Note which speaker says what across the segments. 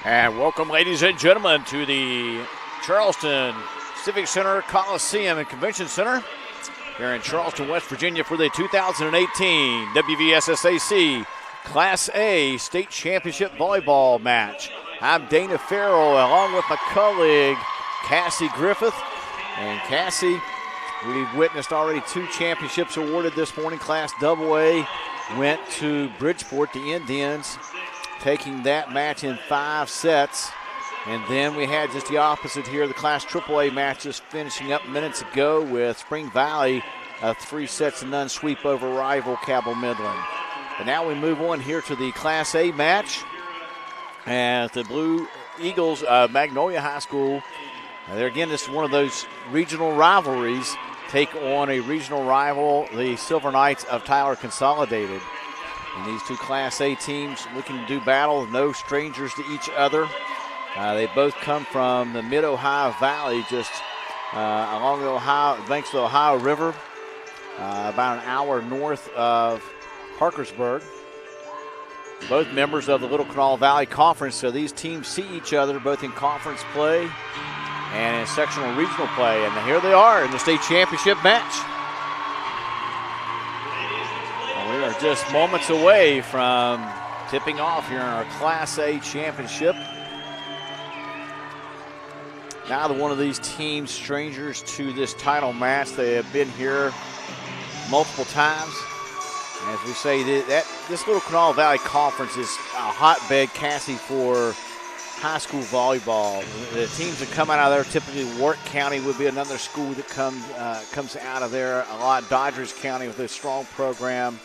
Speaker 1: And welcome, ladies and gentlemen, to the Charleston Civic Center Coliseum and Convention Center here in Charleston, West Virginia for the 2018 WVSSAC Class A State Championship Volleyball match. I'm Dana Farrell along with my colleague Cassie Griffith. And Cassie, we've witnessed already 2 championships awarded this morning. Class AA went to Bridgeport, the Indians, taking that match in 5 sets. And then we had just the opposite here, the Class AAA match just finishing up minutes ago with Spring Valley, a 3-0 sweep over rival Cabell Midland. But now we move on here to the Class A match. And the Blue Eagles, Magnolia High School, there again, this is one of those regional rivalries, take on a regional rival, the Silver Knights of Tyler Consolidated. And these 2 Class A teams looking to do battle, no strangers to each other. They both come from the mid-Ohio Valley, just along the banks of the Ohio River, about an hour north of Parkersburg. Both members of the Little Kanawha Valley Conference, so these teams see each other both in conference play and in sectional regional play. And here they are in the state championship match. We are just moments away from tipping off here in our Class A championship. Neither one of these teams strangers to this title match. They have been here multiple times. As we say, this Little Kanawha Valley Conference is a hotbed, Cassie, for high school volleyball. The teams that come out of there, typically Warwick County would be another school that comes out of there a lot. Dodgers County with a strong program.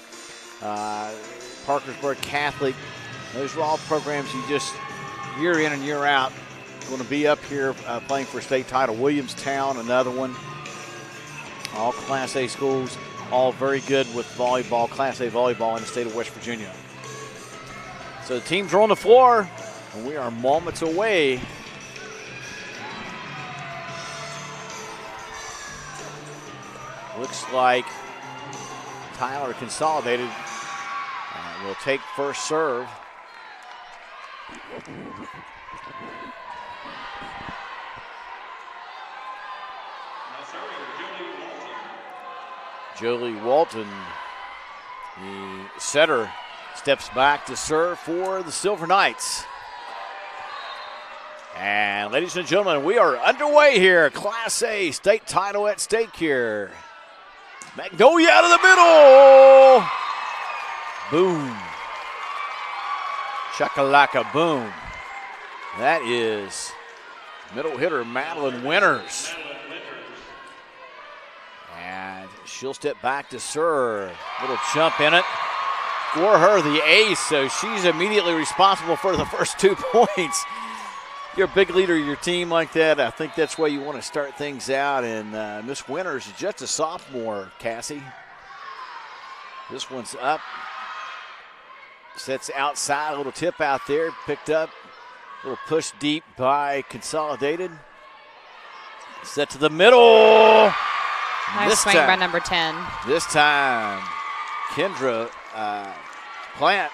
Speaker 1: Parkersburg Catholic. Those are all programs you just year in and year out going to be up here playing for a state title. Williamstown, another one. All Class A schools, all very good with volleyball, Class A volleyball in the state of West Virginia. So the teams are on the floor, and we are moments away. Looks like Tyler Consolidated will take first serve. Jolie Walton, the setter, steps back to serve for the Silver Knights. And ladies and gentlemen, we are underway here. Class A state title at stake here. Magnolia out of the middle. Boom. Chakalaka boom. That is middle hitter Madeline Winters. And she'll step back to serve. Little jump in it. For her, the ace, so she's immediately responsible for the first 2 points. You're a big leader of your team like that. I think that's why you want to start things out. And Miss Winters is just a sophomore, Cassie. This one's up. Sets outside, a little tip out there. Picked up. A little push deep by Consolidated. Set to the middle.
Speaker 2: Nice swing by number 10.
Speaker 1: This time, Kendra Plant.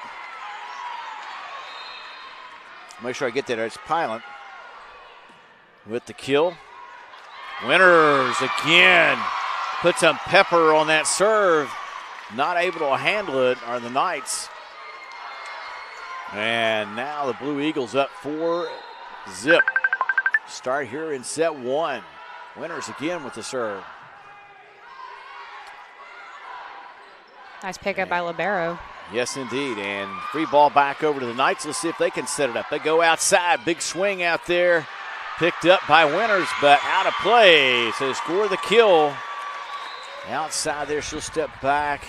Speaker 1: Make sure I get that. It's Pilot with the kill. Winters again. Put some pepper on that serve. Not able to handle it are the Knights. And now the Blue Eagles up 4-0. Start here in set 1. Winters again with the serve.
Speaker 2: Nice pickup by Libero.
Speaker 1: Yes, indeed. And free ball back over to the Knights. Let's see if they can set it up. They go outside. Big swing out there. Picked up by Winters, but out of play. So they score the kill. Outside there, she'll step back.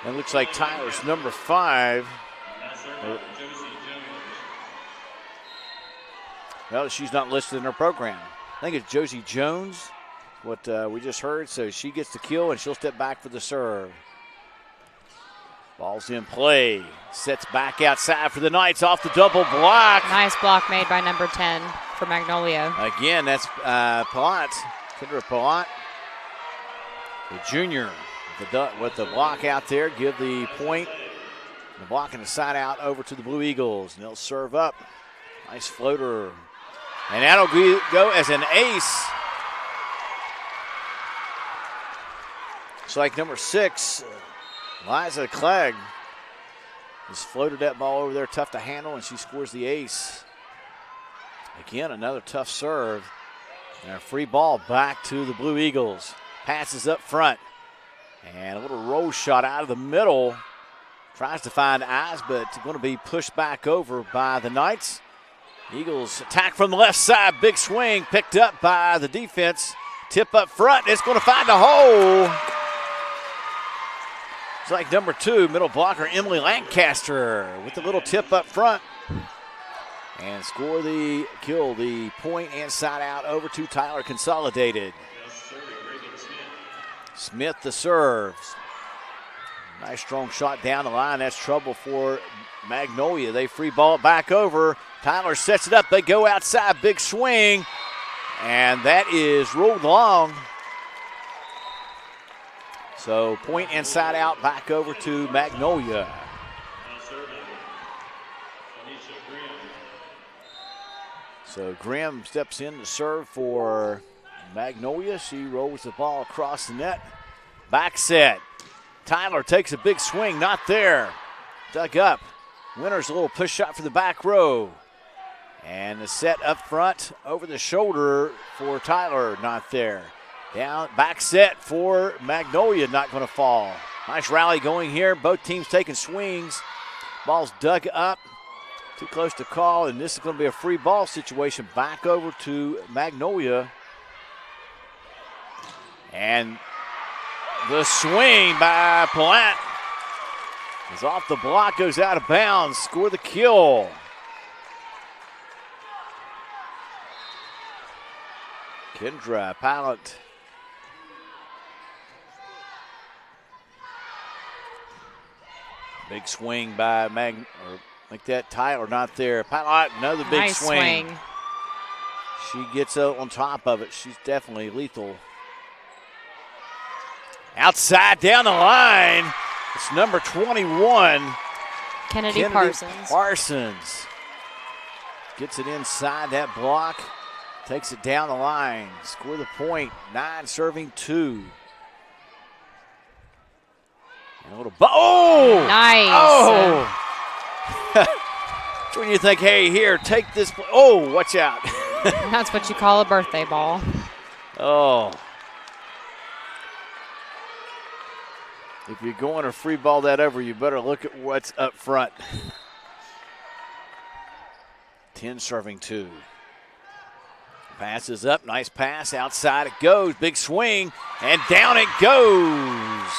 Speaker 1: It looks like Tyler's number 5. Well, she's not listed in her program. I think it's Josie Jones, what we just heard. So she gets the kill, and she'll step back for the serve. Ball's in play. Sets back outside for the Knights off the double block.
Speaker 2: Nice block made by number 10 for Magnolia.
Speaker 1: Again, that's Palat, Kendra Palat, the junior, with the block out there. Give the point The block and the side out over to the Blue Eagles. And they'll serve up. Nice floater. And that'll go as an ace. It's like number 6, Liza Clegg, has floated that ball over there, tough to handle, and she scores the ace. Again, another tough serve. And a free ball back to the Blue Eagles. Passes up front. And a little roll shot out of the middle. Tries to find eyes, but it's going to be pushed back over by the Knights. Eagles attack from the left side. Big swing picked up by the defense. Tip up front. It's going to find a hole. It's like number 2, middle blocker Emily Lancaster with the little tip up front. And kill the point and side out over to Tyler Consolidated. Smith the serves. Nice strong shot down the line. That's trouble for Magnolia. They free ball it back over. Tyler sets it up. They go outside. Big swing. And that is ruled long. So point and side out back over to Magnolia. So Grimm steps in to serve for Magnolia. She rolls the ball across the net. Back set. Tyler takes a big swing, not there. Dug up. Winters a little push shot for the back row. And the set up front over the shoulder for Tyler, not there. Down, back set for Magnolia, not going to fall. Nice rally going here. Both teams taking swings. Ball's dug up. Too close to call, and this is going to be a free ball situation back over to Magnolia. And the swing by Palat is off the block, goes out of bounds. Score the kill. Kendra Palat. Big swing by Tyler, not there. Palat, another big
Speaker 2: nice
Speaker 1: swing. She gets on top of it. She's definitely lethal. Outside, down the line. It's number 21.
Speaker 2: Kennedy Parsons.
Speaker 1: Parsons gets it inside that block. Takes it down the line. Score the point. 9 serving 2. And a little
Speaker 2: nice.
Speaker 1: Oh! When you think, hey, here, take this. Oh, watch out.
Speaker 2: That's what you call a birthday ball.
Speaker 1: Oh. If you're going to free ball that over, you better look at what's up front. 10 serving 2. Passes up, nice pass, outside it goes, big swing, and down it goes.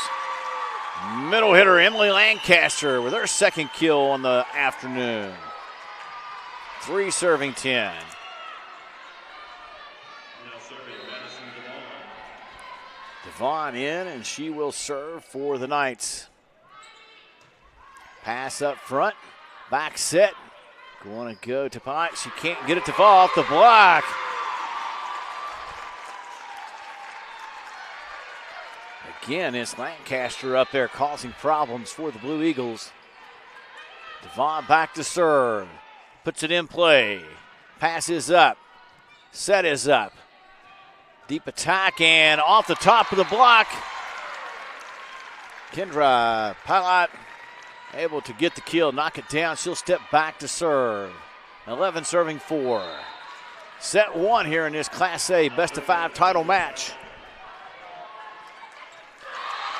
Speaker 1: Middle hitter Emily Lancaster with her second kill on the afternoon. 3 serving 10. Devon in, and she will serve for the Knights. Pass up front, back set. Going to go to Pike. She can't get it to fall off the block. Again, it's Lancaster up there causing problems for the Blue Eagles. Devon back to serve. Puts it in play. Pass is up. Set is up. Deep attack and off the top of the block. Kendra Palat able to get the kill, knock it down. She'll step back to serve. 11 serving 4. Set 1 here in this Class A best of 5 title match.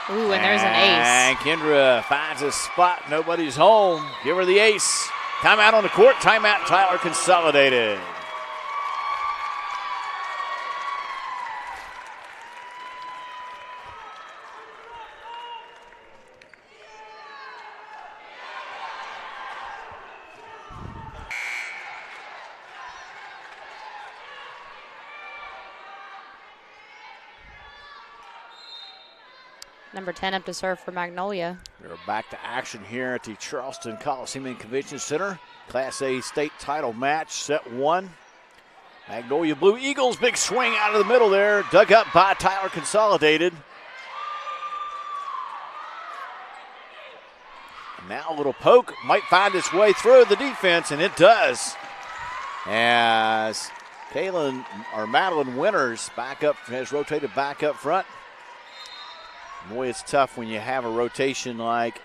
Speaker 2: Ooh, and there's an ace.
Speaker 1: And Kendra finds a spot. Nobody's home. Give her the ace. Timeout on the court. Timeout, Tyler Consolidated.
Speaker 2: Number 10 up to serve for Magnolia.
Speaker 1: We're back to action here at the Charleston Coliseum and Convention Center. Class A state title match, set 1. Magnolia Blue Eagles, big swing out of the middle there. Dug up by Tyler Consolidated. Now a little poke might find its way through the defense, and it does. As Madeline Winters has rotated back up front. Boy, it's tough when you have a rotation like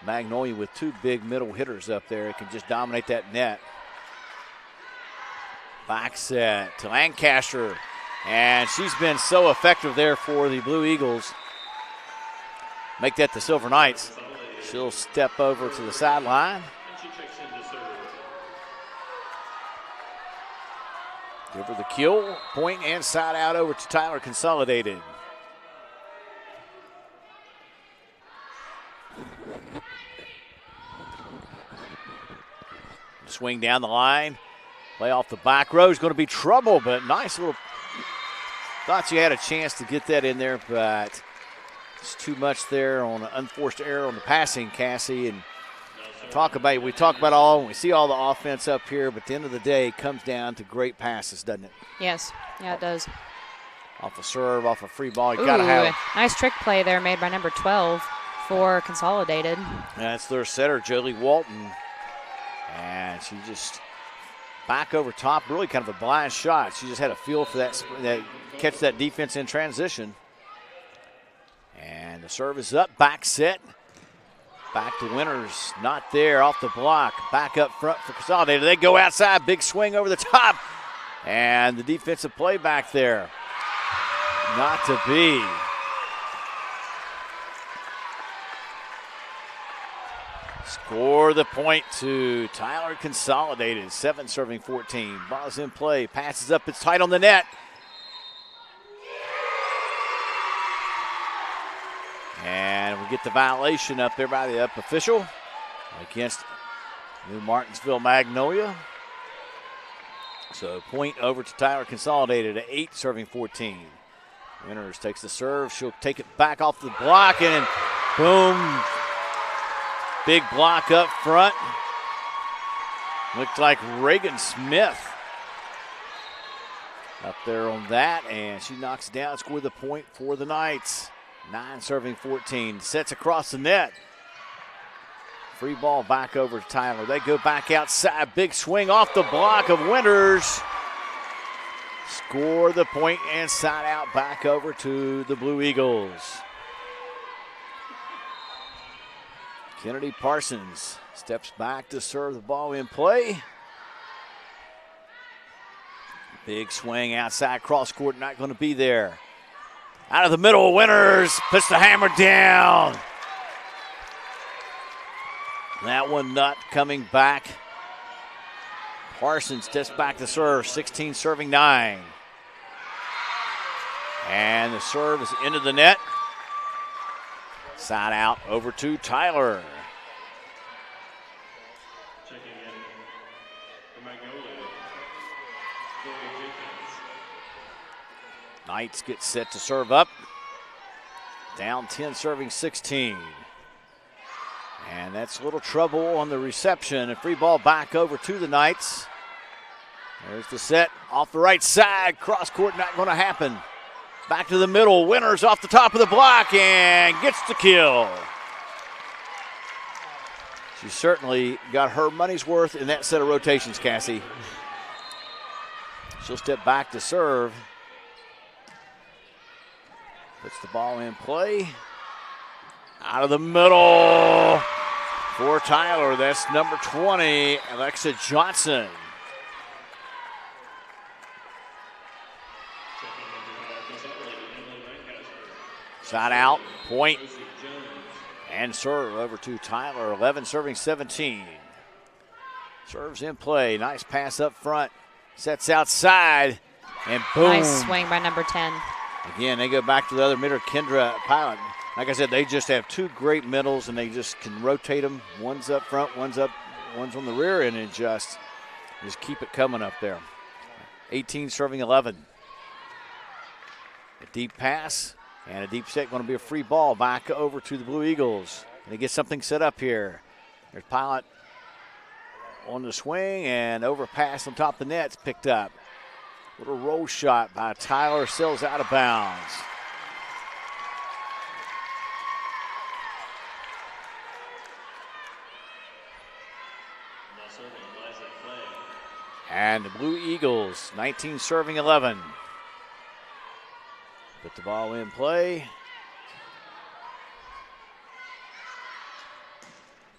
Speaker 1: Magnolia with two big middle hitters up there. It can just dominate that net. Back set to Lancaster, and she's been so effective there for the Blue Eagles. Make that the Silver Knights. She'll step over to the sideline. Give her the kill, point and side out over to Tyler Consolidated. Swing down the line. Play off the back row is going to be trouble, but nice little. Thought you had a chance to get that in there, but it's too much there on an unforced error on the passing, Cassie. And we talk about all, and we see all the offense up here, but at the end of the day, it comes down to great passes, doesn't it?
Speaker 2: Yes, yeah, it does.
Speaker 1: Off a serve, off a free ball, you got to have.
Speaker 2: Nice trick play there made by number 12 for Consolidated.
Speaker 1: That's their setter, Jolie Walton. And she just back over top, really kind of a blind shot. She just had a feel for that catch that defense in transition. And the serve is up, back set. Back to Winters, not there, off the block. Back up front for Consolidated. They go outside, big swing over the top. And the defensive play back there. Not to be. Score the point to Tyler Consolidated. 7 serving 14. Ball's in play. Passes up. It's tight on the net. And we get the violation up there by the up official against New Martinsville Magnolia. So point over to Tyler Consolidated at 8 serving 14. Winters takes the serve. She'll take it back off the block and boom. Big block up front. Looked like Reagan Smith up there on that, and she knocks it down, score the point for the Knights. 9 serving 14. Sets across the net. Free ball back over to Tyler. They go back outside. Big swing off the block of Winters. Score the point and side out back over to the Blue Eagles. Kennedy Parsons steps back to serve the ball in play. Big swing outside, cross court, not going to be there. Out of the middle, Winters puts the hammer down. That one not coming back. Parsons steps back to serve, 16 serving 9. And the serve is into the net. Side out over to Tyler. Knights get set to serve up. Down 10 serving 16. And that's a little trouble on the reception. A free ball back over to the Knights. There's the set off the right side. Cross court not going to happen. Back to the middle. Winters off the top of the block and gets the kill. She certainly got her money's worth in that set of rotations, Cassie. She'll step back to serve. Puts the ball in play. Out of the middle for Tyler. That's number 20, Alexa Johnson. Side out, point, and serve over to Tyler. 11 serving 17. Serves in play. Nice pass up front. Sets outside, and boom.
Speaker 2: Nice swing by number 10.
Speaker 1: Again, they go back to the other middle, Kendra Pilot. Like I said, they just have two great middles, and they just can rotate them. One's up front, one's on the rear, and it just keep it coming up there. 18 serving 11. A deep pass. And a deep set, going to be a free ball back over to the Blue Eagles. And they get something set up here. There's Pilot on the swing, and overpass on top of the net's picked up. Little roll shot by Tyler, sails out of bounds. And the Blue Eagles, 19 serving 11. Put the ball in play.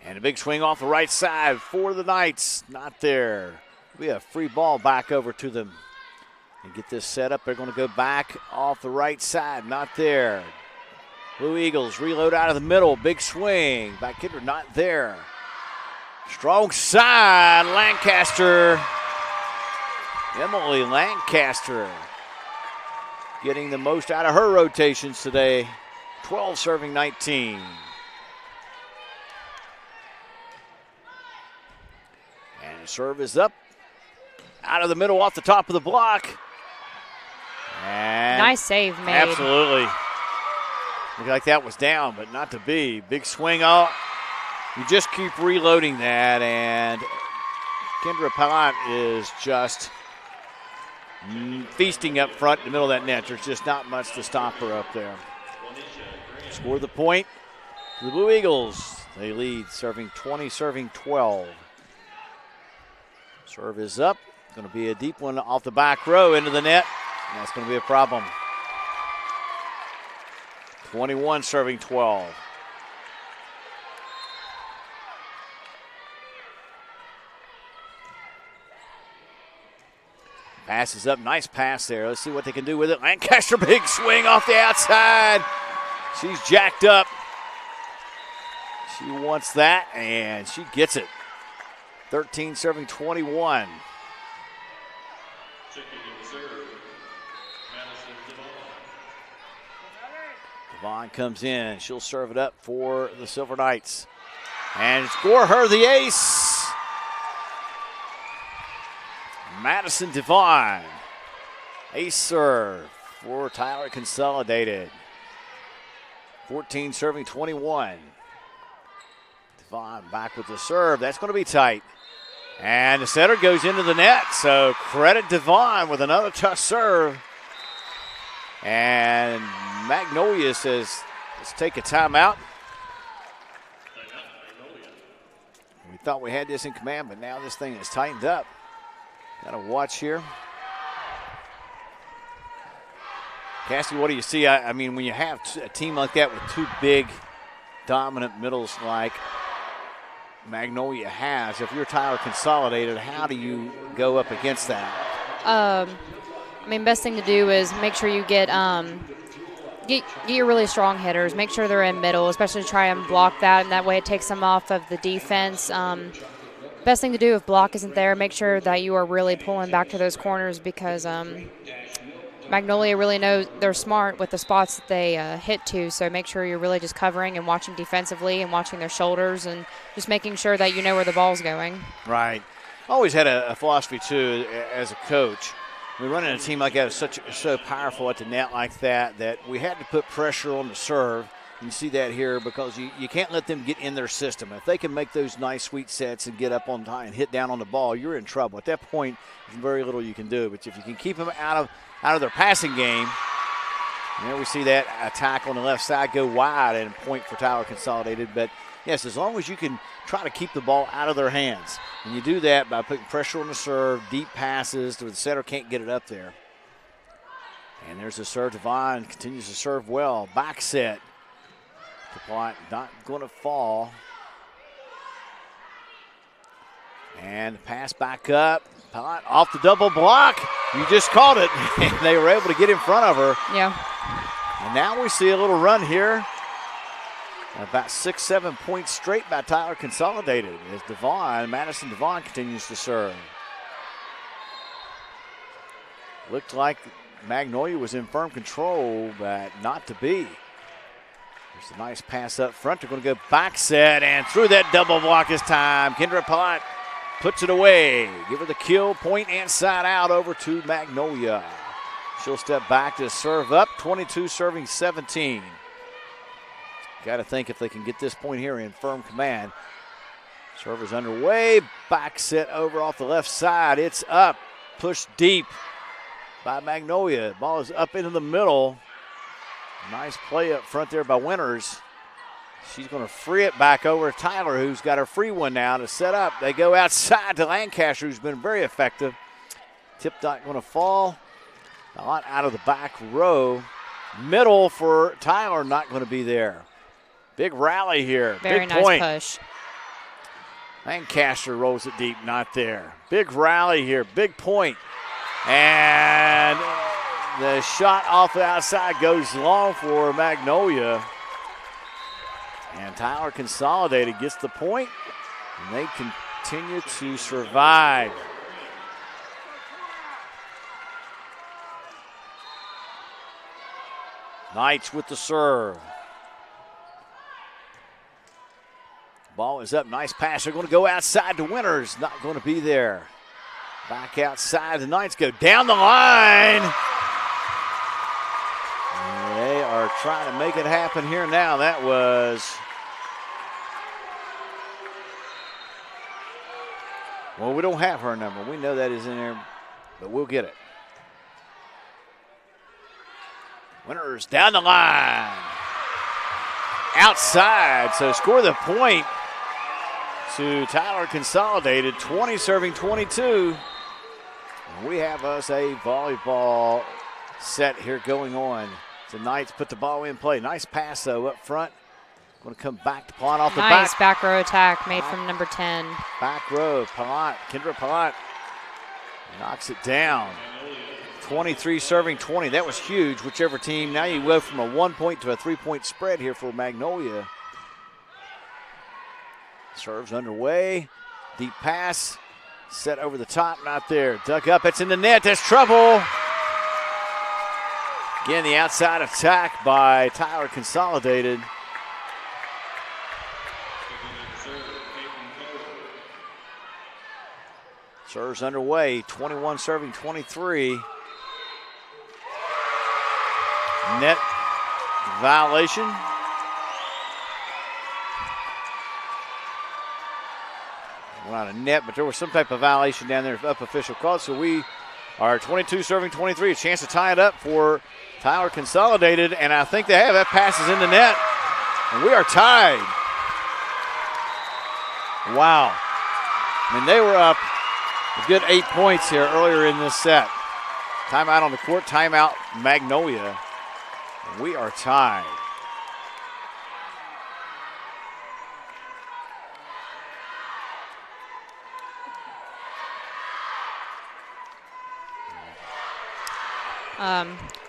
Speaker 1: And a big swing off the right side for the Knights. Not there. We have a free ball back over to them. And get this set up. They're going to go back off the right side. Not there. Blue Eagles reload out of the middle. Big swing. Back hitter not there. Strong side. Lancaster. Emily Lancaster getting the most out of her rotations today. 12 serving 19. And the serve is up. Out of the middle off the top of the block. And
Speaker 2: nice save made.
Speaker 1: Absolutely. Looked like that was down, but not to be. Big swing out. You just keep reloading that, and Kendra Pallant is just feasting up front in the middle of that net. There's just not much to stop her up there. Score the point for the Blue Eagles. They lead, serving 20, serving 12. Serve is up. Going to be a deep one off the back row into the net. And that's going to be a problem. 21 serving 12. Passes up, nice pass there. Let's see what they can do with it. Lancaster, big swing off the outside. She's jacked up. She wants that, and she gets it. 13 serving 21. Devon comes in. She'll serve it up for the Silver Knights. And score her the ace. Madison Devon. Ace serve for Tyler Consolidated. 14 serving 21. Devon back with the serve. That's going to be tight. And the setter goes into the net. So credit Devon with another tough serve. And Magnolia says, let's take a timeout. We thought we had this in command, but now this thing is tightened up. Got to watch here. Cassie, what do you see? I mean, when you have a team like that with two big, dominant middles like Magnolia has, if you're Tyler Consolidated, how do you go up against that?
Speaker 2: I mean, best thing to do is make sure you get your really strong hitters. Make sure they're in middle, especially try and block that, and that way it takes them off of the defense. Best thing to do if block isn't there, make sure that you are really pulling back to those corners because Magnolia really knows they're smart with the spots that they hit to. So make sure you're really just covering and watching defensively and watching their shoulders and just making sure that you know where the ball's going.
Speaker 1: Right. Always had a philosophy, too, as a coach. We run in a team like that is so powerful at the net like that we had to put pressure on the serve. You see that here because you can't let them get in their system. If they can make those nice, sweet sets and get up on time and hit down on the ball, you're in trouble. At that point, there's very little you can do. But if you can keep them out of their passing game, and there we see that attack on the left side go wide and point for Tyler Consolidated. But, yes, as long as you can try to keep the ball out of their hands. And you do that by putting pressure on the serve, deep passes where the setter can't get it up there. And there's the serve. Devon continues to serve well. Back set. The plot not going to fall. And the pass back up. Plot off the double block. You just caught it. And they were able to get in front of her.
Speaker 2: Yeah.
Speaker 1: And now we see a little run here. About 6-7 points straight by Tyler Consolidated as Madison Devon continues to serve. Looked like Magnolia was in firm control, but not to be. There's a nice pass up front. They're going to go back set and through that double block this time. Kendra Pallant puts it away. Give her the kill, point and side out over to Magnolia. She'll step back to serve up. 22 serving 17. Got to think if they can get this point here in firm command. Serve is underway. Back set over off the left side. It's up. Pushed deep by Magnolia. Ball is up into the middle. Nice play up front there by Winters. She's going to free it back over to Tyler, who's got a free one now to set up. They go outside to Lancaster, who's been very effective. Tip not going to fall. Not out of the back row. Middle for Tyler, not going to be there. Big rally here.
Speaker 2: Very
Speaker 1: big
Speaker 2: nice
Speaker 1: point.
Speaker 2: push.
Speaker 1: Lancaster rolls it deep, not there. Big rally here, big point. And the shot off the outside goes long for Magnolia. And Tyler Consolidated gets the point, and they continue to survive. Knights with the serve. Ball is up, nice pass. They're going to go outside to Winters, not going to be there. Back outside, the Knights go down the line. They are trying to make it happen here now. That was, well, we don't have her number. We know that is in there, but we'll get it. Winters down the line. Outside, so score the point to Tyler Consolidated, 20 serving 22. We have us a volleyball set here going on. The Knights put the ball in play. Nice pass, though, up front. Going to come back to Palant off the back.
Speaker 2: Nice back row attack made from number 10.
Speaker 1: Back row, Palant, Kendra Palant knocks it down. 23 serving 20. That was huge, whichever team. Now you go from a 1-point to a 3-point spread here for Magnolia. Serves underway. Deep pass. Set over the top, not there. Dug up, it's in the net. That's trouble. Again, the outside attack by Tyler Consolidated. Serves underway. 21 serving 23. Net violation. Well, not a net, but there was some type of violation down there up official call. So we are 22 serving 23. A chance to tie it up for Tyler Consolidated, and I think they have. That pass is in the net, and we are tied. Wow. I mean, they were up a good 8 points here earlier in this set. Timeout on the court, timeout Magnolia. We are tied.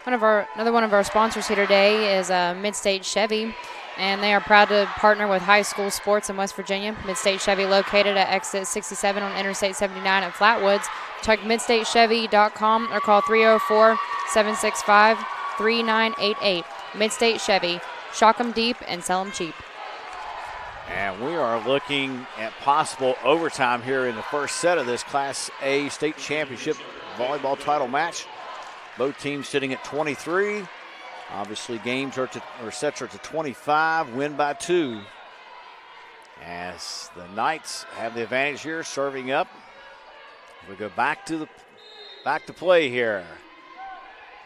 Speaker 2: Another one of our sponsors here today is Midstate Chevy, and they are proud to partner with high school sports in West Virginia. Midstate Chevy, located at exit 67 on Interstate 79 at Flatwoods. Check midstatechevy.com or call 304-765-3988. Midstate Chevy. Shock them deep and sell them cheap.
Speaker 1: And we are looking at possible overtime here in the first set of this Class A state championship volleyball title match. Both teams sitting at 23. Obviously, sets are to 25, win by 2. As the Knights have the advantage here, serving up. We go back to play here.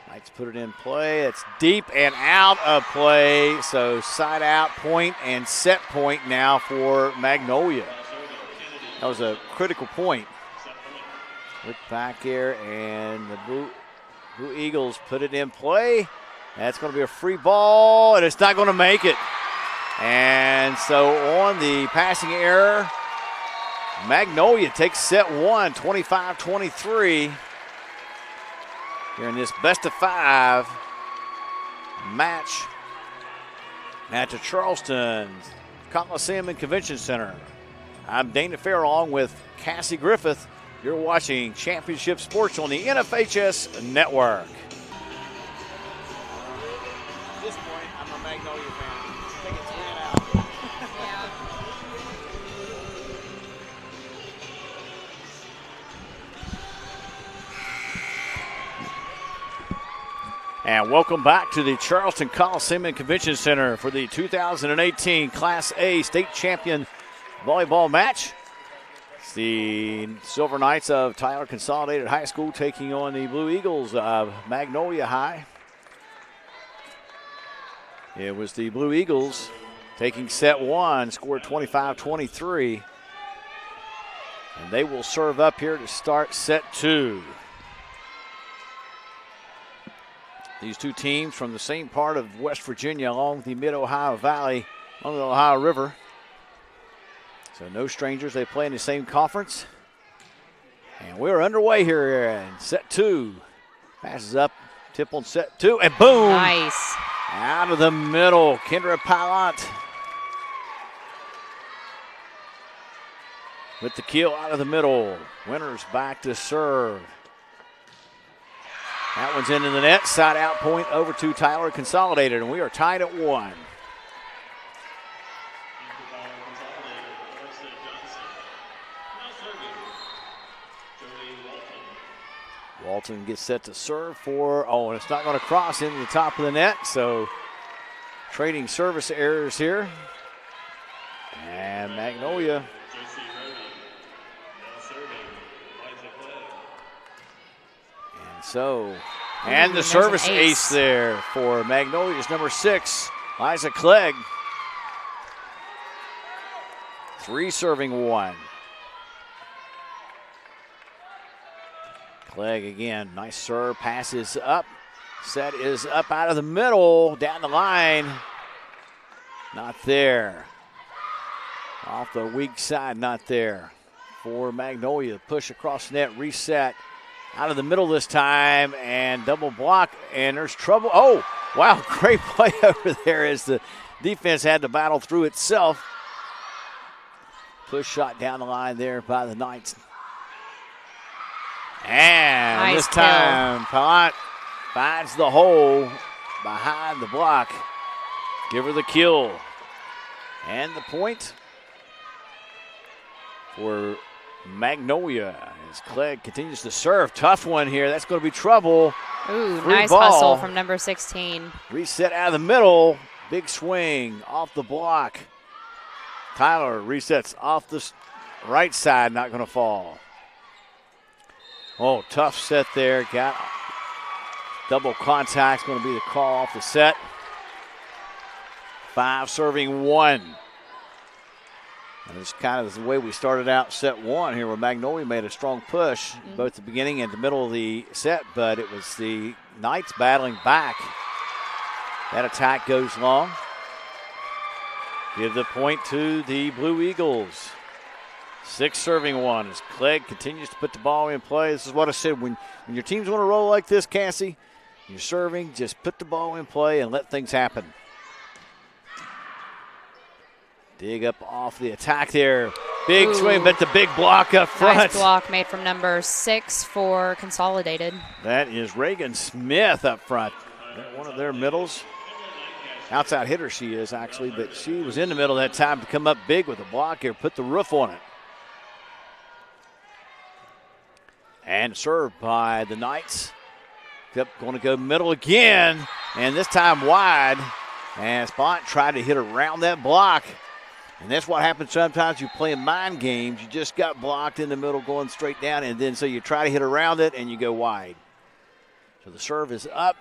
Speaker 1: Knights put it in play. It's deep and out of play. So side out point and set point now for Magnolia. That was a critical point. Look back here, and the Blue Eagles put it in play. That's going to be a free ball, and it's not going to make it. And so on the passing error, Magnolia takes set 1, 25-23. Here in this best-of-5 match at the Charleston Coliseum and Convention Center. I'm Dana Fair along with Cassie Griffith. You're watching Championship Sports on the NFHS Network. At this point, I'm a Magnolia fan. I think it's ran out. And welcome back to the Charleston Coliseum and Convention Center for the 2018 Class A State Champion Volleyball match. It's the Silver Knights of Tyler Consolidated High School taking on the Blue Eagles of Magnolia High. It was the Blue Eagles taking set one, scored 25-23. And they will serve up here to start set two. These two teams from the same part of West Virginia along the Mid-Ohio Valley, on the Ohio River. So no strangers, they play in the same conference. And we're underway here in set two. Passes up, tip on set two, and boom!
Speaker 2: Nice.
Speaker 1: Out of the middle, Kendra Pilot with the kill out of the middle. Winters back to serve. That one's into the net. Side out point over to Tyler Consolidated, and we are tied at 1. Walton gets set to serve for, and it's not going to cross into the top of the net, so trading service errors here. And Magnolia and the service ace there for Magnolia's number 6, Liza Clegg. 3 serving 1. Clegg again, nice serve, passes up. Set is up out of the middle, down the line. Not there. Off the weak side, not there. For Magnolia, push across the net, reset. Out of the middle this time, and double block, and there's trouble. Oh, wow, great play over there as the defense had to battle through itself. Push shot down the line there by the Knights. And
Speaker 2: nice
Speaker 1: this time, Pilot finds the hole behind the block. Give her the kill. And the point for Magnolia as Clegg continues to serve. Tough one here. That's going to be trouble.
Speaker 2: Ooh,
Speaker 1: Free
Speaker 2: nice
Speaker 1: ball.
Speaker 2: hustle from number 16.
Speaker 1: Reset out of the middle. Big swing off the block. Tyler resets off the right side. Not going to fall. Oh, tough set there. Got double contact. Going to be the call off the set. 5 serving 1. And it's kind of the way we started out set 1 here, where Magnolia made a strong push both the beginning and the middle of the set, but it was the Knights battling back. That attack goes long. Give the point to the Blue Eagles. 6 serving 1 as Clegg continues to put the ball in play. This is what I said, when your teams want to roll like this, Cassie, you're serving, just put the ball in play and let things happen. Dig up off the attack there. Big swing, but the big block up front.
Speaker 2: Nice block made from number 6 for Consolidated.
Speaker 1: That is Reagan Smith up front. One of their middles. Outside hitter she is, actually, but she was in the middle that time to come up big with a block here, put the roof on it. And served by the Knights. Going to go middle again, and this time wide. And Spont tried to hit around that block. And that's what happens sometimes. You play mind games. You just got blocked in the middle going straight down, and then so you try to hit around it, and you go wide. So the serve is up.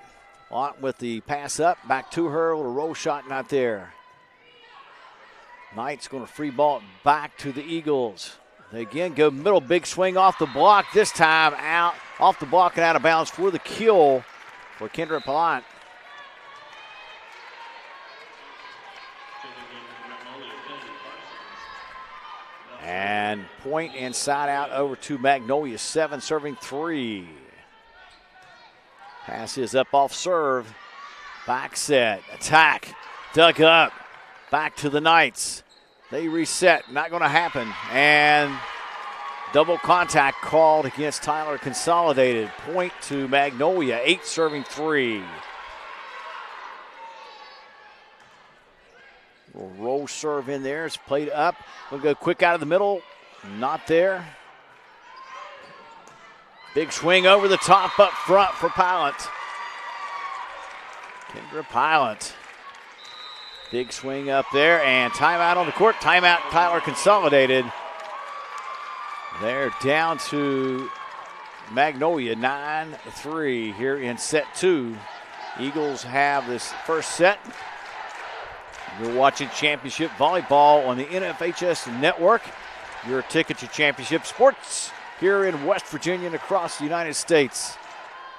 Speaker 1: Bont with the pass up. Back to her. A little roll shot not there. Knights going to free ball it back to the Eagles. They again go middle. Big swing off the block. This time out. Off the block and out of bounds for the kill for Kendra Pilot. And point and side out over to Magnolia. 7 serving 3. Pass is up off serve. Back set. Attack. Dug up. Back to the Knights. They reset. Not going to happen. And double contact called against Tyler Consolidated. Point to Magnolia. 8 serving 3. Little roll serve in there. It's played up. We'll go quick out of the middle. Not there. Big swing over the top up front for Pilot. Kendra Pilot. Big swing up there and timeout on the court. Timeout Tyler Consolidated. They're down to Magnolia 9-3 here in set 2. Eagles have this first set. You're watching Championship Volleyball on the NFHS Network. Your ticket to championship sports here in West Virginia and across the United States.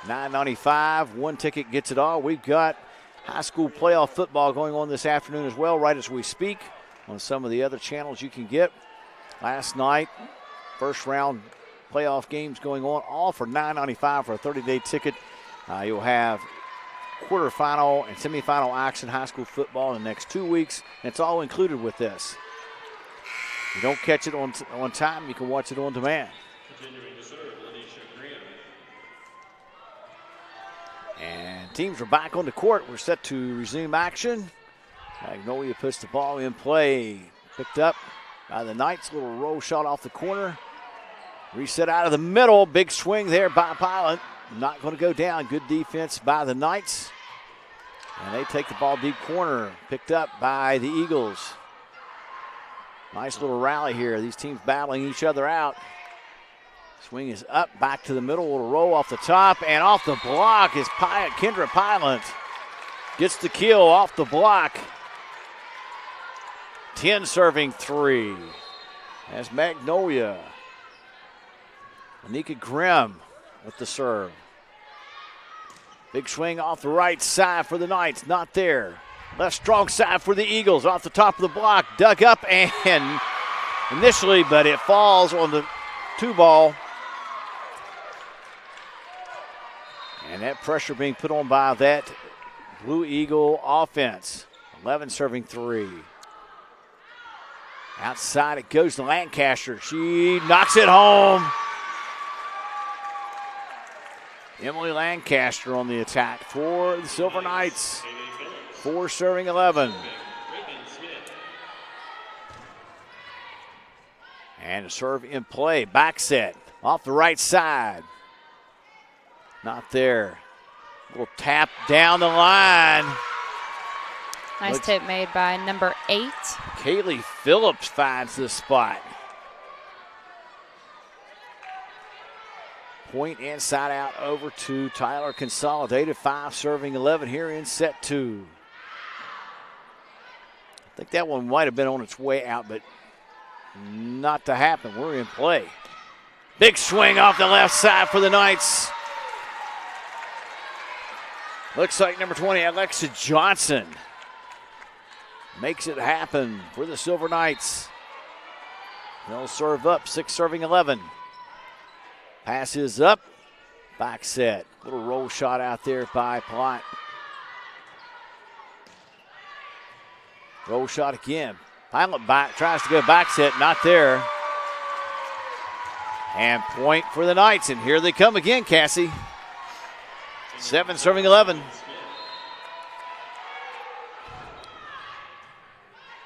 Speaker 1: $9.95, one ticket gets it all. We've got high school playoff football going on this afternoon as well, right as we speak, on some of the other channels you can get. Last night, first round playoff games going on, all for $9.95 for a 30-day ticket. You'll have quarterfinal and semifinal action high school football in the next 2 weeks. And it's all included with this. If you don't catch it on time, you can watch it on demand. And teams are back on the court. We're set to resume action. Magnolia puts the ball in play. Picked up by the Knights. Little roll shot off the corner. Reset out of the middle. Big swing there by Pilot. Not going to go down. Good defense by the Knights. And they take the ball deep corner. Picked up by the Eagles. Nice little rally here. These teams battling each other out. Swing is up, back to the middle. Little roll off the top. And off the block is Kendra Pilot. Gets the kill off the block. 10 serving 3. As Magnolia. Anika Grimm with the serve. Big swing off the right side for the Knights. Not there. Left strong side for the Eagles. Off the top of the block. Dug up and initially, but it falls on the 2-ball. And that pressure being put on by that Blue Eagle offense. 11 serving 3. Outside it goes to Lancaster. She knocks it home. Emily Lancaster on the attack for the Silver Knights. 4 serving 11. And a serve in play. Back set off the right side. Not there. Little tap down the line.
Speaker 2: Nice tip made by number 8.
Speaker 1: Kaylee Phillips finds the spot. Point inside out over to Tyler Consolidated. 5 serving 11 here in set 2. I think that one might have been on its way out, but not to happen. We're in play. Big swing off the left side for the Knights. Looks like number 20, Alexa Johnson, makes it happen for the Silver Knights. They'll serve up, 6 serving 11. Pass is up, back set. Little roll shot out there by Plott. Roll shot again. Pilot back, tries to go back set, not there. And point for the Knights, and here they come again, Cassie. 7 serving 11.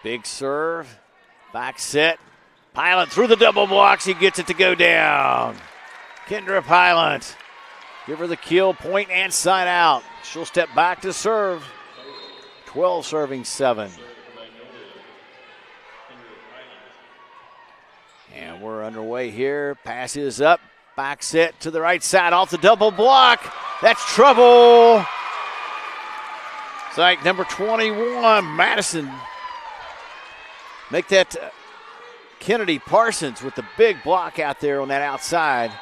Speaker 1: Big serve, back set. Pilot through the double blocks, he gets it to go down. Kendra Pilot, give her the kill, point and side out. She'll step back to serve. 12 serving 7. And we're underway here. Pass is up, back set to the right side off the double block. That's trouble. It's like number 21, Madison. Make that Kennedy Parsons with the big block out there on that outside.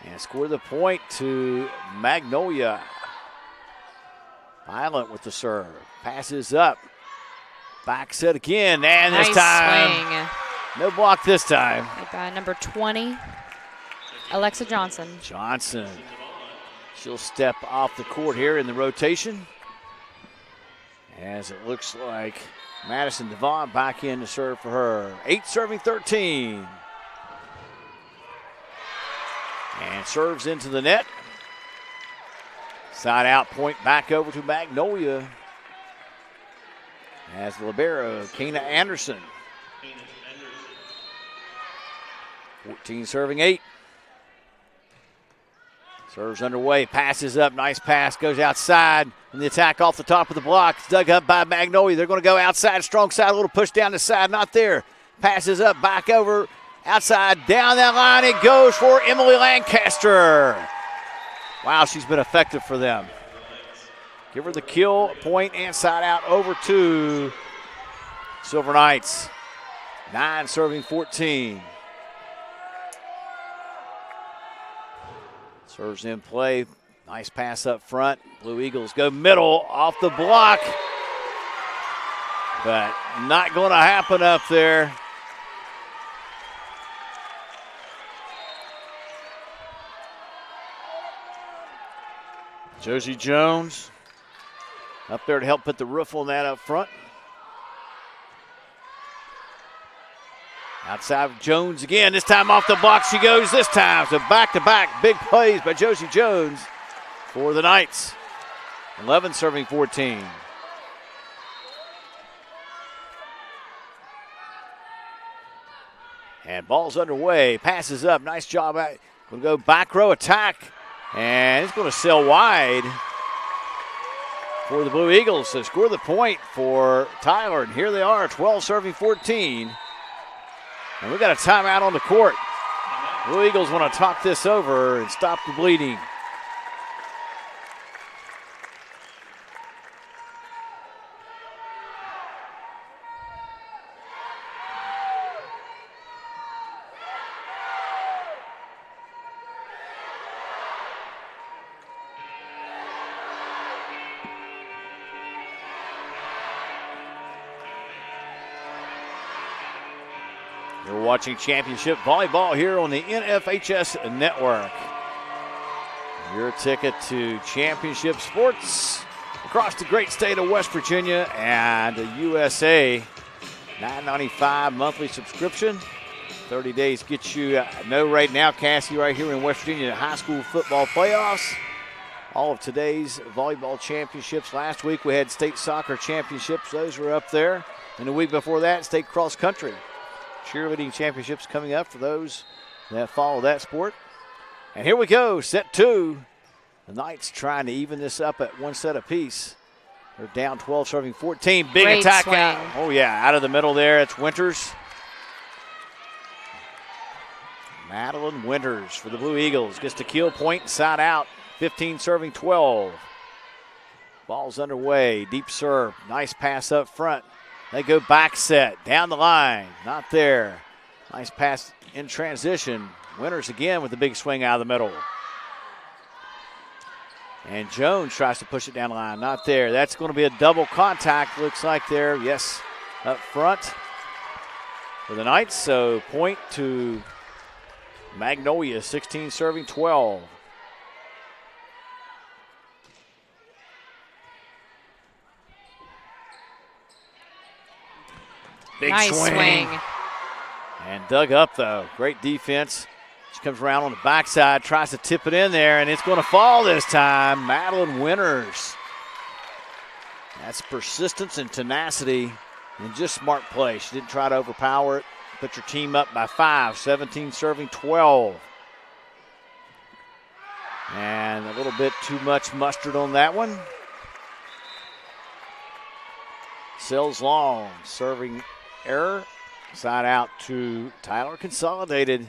Speaker 1: And score the point to Magnolia. Violent with the serve. Passes up. Back set again. And
Speaker 2: nice
Speaker 1: this time,
Speaker 2: swing.
Speaker 1: no block this time.
Speaker 2: By number 20, Alexa Johnson.
Speaker 1: Johnson. She'll step off the court here in the rotation. As it looks like Madison Devon back in to serve for her. 8 serving 13. And serves into the net. Side out point back over to Magnolia. As the libero, Kana Anderson. 14 serving 8. Serves underway, passes up, nice pass, goes outside. And the attack off the top of the block. It's dug up by Magnolia. They're going to go outside, strong side, a little push down the side, not there. Passes up, back over, outside, down that line. It goes for Emily Lancaster. Wow, she's been effective for them. Give her the kill, point, and side out over to Silver Knights. 9 serving 14. Serves in play. Nice pass up front. Blue Eagles go middle off the block. But not going to happen up there. Josie Jones up there to help put the roof on that up front. Outside of Jones again. This time off the block she goes this time. So back-to-back big plays by Josie Jones for the Knights. 11 serving 14. And ball's underway. Passes up. Nice job. Going to go back row attack. And it's going to sail wide for the Blue Eagles to score the point for Tyler. And here they are, 12 serving 14. And we've got a timeout on the court. Blue Eagles want to talk this over and stop the bleeding. You're watching Championship Volleyball here on the NFHS Network. Your ticket to championship sports across the great state of West Virginia and the USA. $9.95 monthly subscription. 30 days gets you, know right now, Cassie, right here in West Virginia, the high school football playoffs. All of today's volleyball championships. Last week we had state soccer championships. Those were up there. And the week before that, state cross country. Cheerleading championships coming up for those that follow that sport. And here we go, set 2. The Knights trying to even this up at one set apiece. They're down 12, serving 14. Big
Speaker 2: Great
Speaker 1: attack
Speaker 2: swing.
Speaker 1: out. Oh, yeah, out of the middle there. It's Winters. Madeline Winters for the Blue Eagles. Gets the kill point, side out. 15 serving 12. Ball's underway. Deep serve. Nice pass up front. They go back set. Down the line. Not there. Nice pass in transition. Winters again with the big swing out of the middle. And Jones tries to push it down the line. Not there. That's going to be a double contact, looks like there. Yes, up front for the Knights. So point to Magnolia, 16 serving 12. Big
Speaker 2: nice swing.
Speaker 1: And dug up, though. Great defense. She comes around on the backside, tries to tip it in there, and it's going to fall this time. Madeline Winters. That's persistence and tenacity and just smart play. She didn't try to overpower it. Put your team up by 5, 17 serving 12. And a little bit too much mustard on that one. Sails long, serving error. Side out to Tyler Consolidated.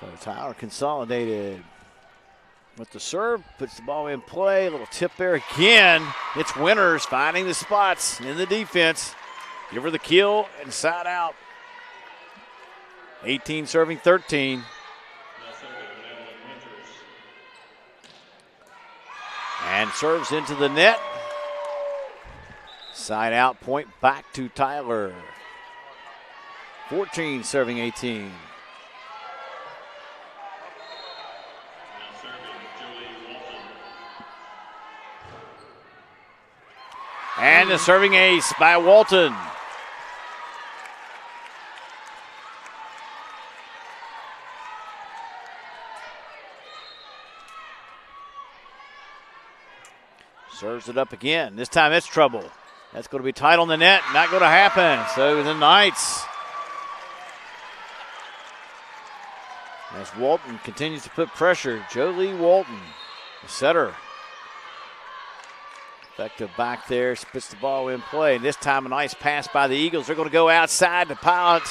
Speaker 1: So Tyler Consolidated with the serve, puts the ball in play. A little tip there again. It's Winters finding the spots in the defense. Give her the kill and side out. 18 serving 13. And serves into the net. Side out, point back to Tyler. 14 serving 18. And the serving ace by Walton. Serves it up again. This time it's trouble. That's going to be tight on the net. Not going to happen. So the Knights, as Walton continues to put pressure. Jolie Walton, the setter. Effective back there. She puts the ball in play. And this time a nice pass by the Eagles. They're going to go outside to Pilot.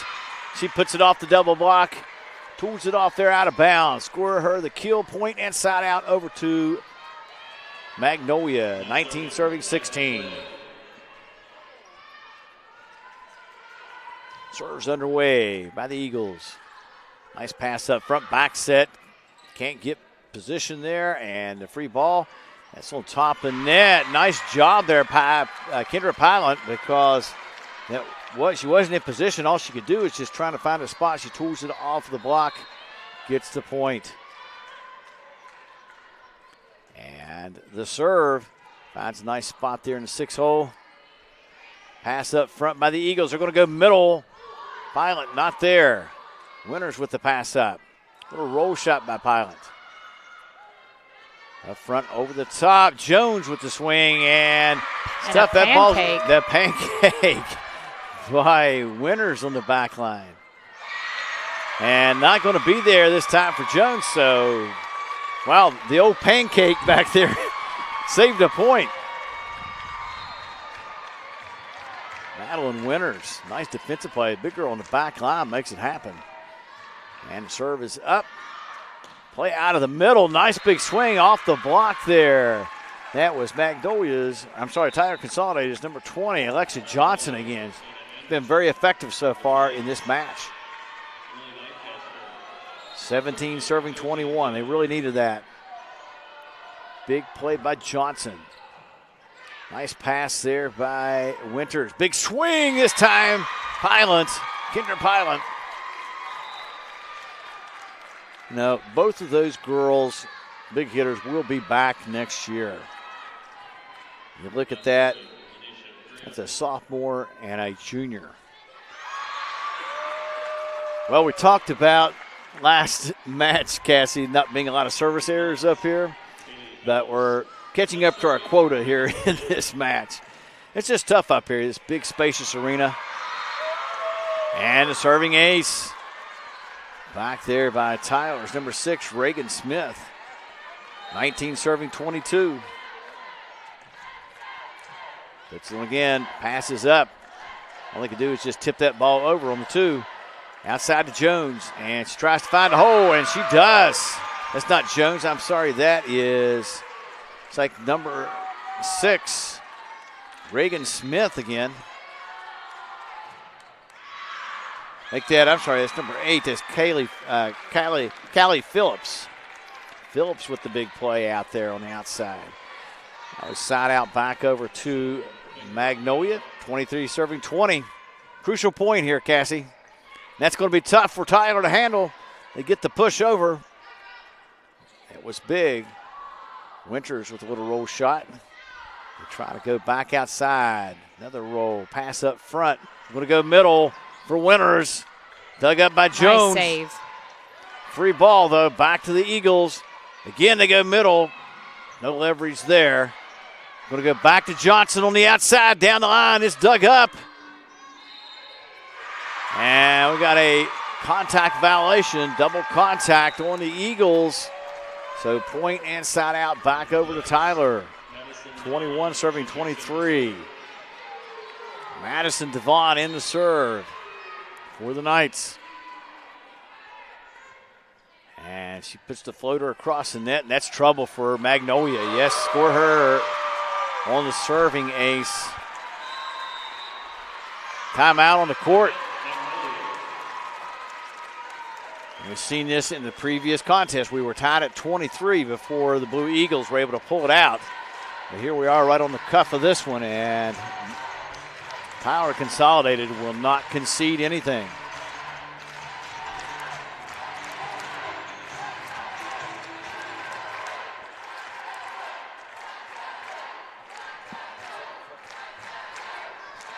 Speaker 1: She puts it off the double block Tools it off there out of bounds. Score her the kill point and side out over to Magnolia. 19 serving 16. Serves underway by the Eagles. Nice pass up front, back set. Can't get position there, and the free ball. That's on top of net. Nice job there, Kendra Pilot, because she wasn't in position. All she could do is just trying to find a spot. She tools it off the block, gets the point. And the serve finds a nice spot there in the 6-hole. Pass up front by the Eagles. They're going to go middle. Pilot not there. Winters with the pass up. Little roll shot by Pilot. Up front over the top. Jones with the swing and stuff that ball. The pancake by Winters on the back line. And not going to be there this time for Jones. So, wow, the old pancake back there saved a point. Madeline Winters, nice defensive play. Big girl on the back line makes it happen. And the serve is up. Play out of the middle. Nice big swing off the block there. That was Tyler Consolidated's number 20, Alexa Johnson again. She's been very effective so far in this match. 17 serving 21. They really needed that. Big play by Johnson. Nice pass there by Winters. Big swing this time. Kinder Pilot. Now, both of those girls, big hitters, will be back next year. You look at that, that's a sophomore and a junior. Well, we talked about last match, Cassie, not being a lot of service errors up here, but we're catching up to our quota here in this match. It's just tough up here, this big spacious arena. And a serving ace. Back there by Tyler's number 6, Reagan Smith. 19 serving 22. Puts it again, passes up. All they can do is just tip that ball over on the 2. Outside to Jones, and she tries to find a hole, and she does. That's not Jones, I'm sorry. That is, it's like number 6, Reagan Smith again. Make that, I'm sorry, that's number 8. That's Callie Phillips. Phillips with the big play out there on the outside. That was side out back over to Magnolia. 23 serving 20. Crucial point here, Cassie. That's going to be tough for Tyler to handle. They get the push over. It was big. Winters with a little roll shot. They try to go back outside. Another roll. Pass up front. Going to go middle for Winters. Dug up by Jones.
Speaker 2: Nice save.
Speaker 1: Free ball, though. Back to the Eagles. Again, they go middle. No leverage there. Going to go back to Johnson on the outside. Down the line. It's dug up. And we got a contact violation. Double contact on the Eagles. So point and side out back over to Tyler. 21 serving 23. Madison Devon in the serve for the Knights. And she puts the floater across the net, and that's trouble for Magnolia. Yes, score her on the serving ace. Timeout on the court. We've seen this in the previous contest. We were tied at 23 before the Blue Eagles were able to pull it out. But here we are right on the cuff of this one, and Tyler Consolidated will not concede anything.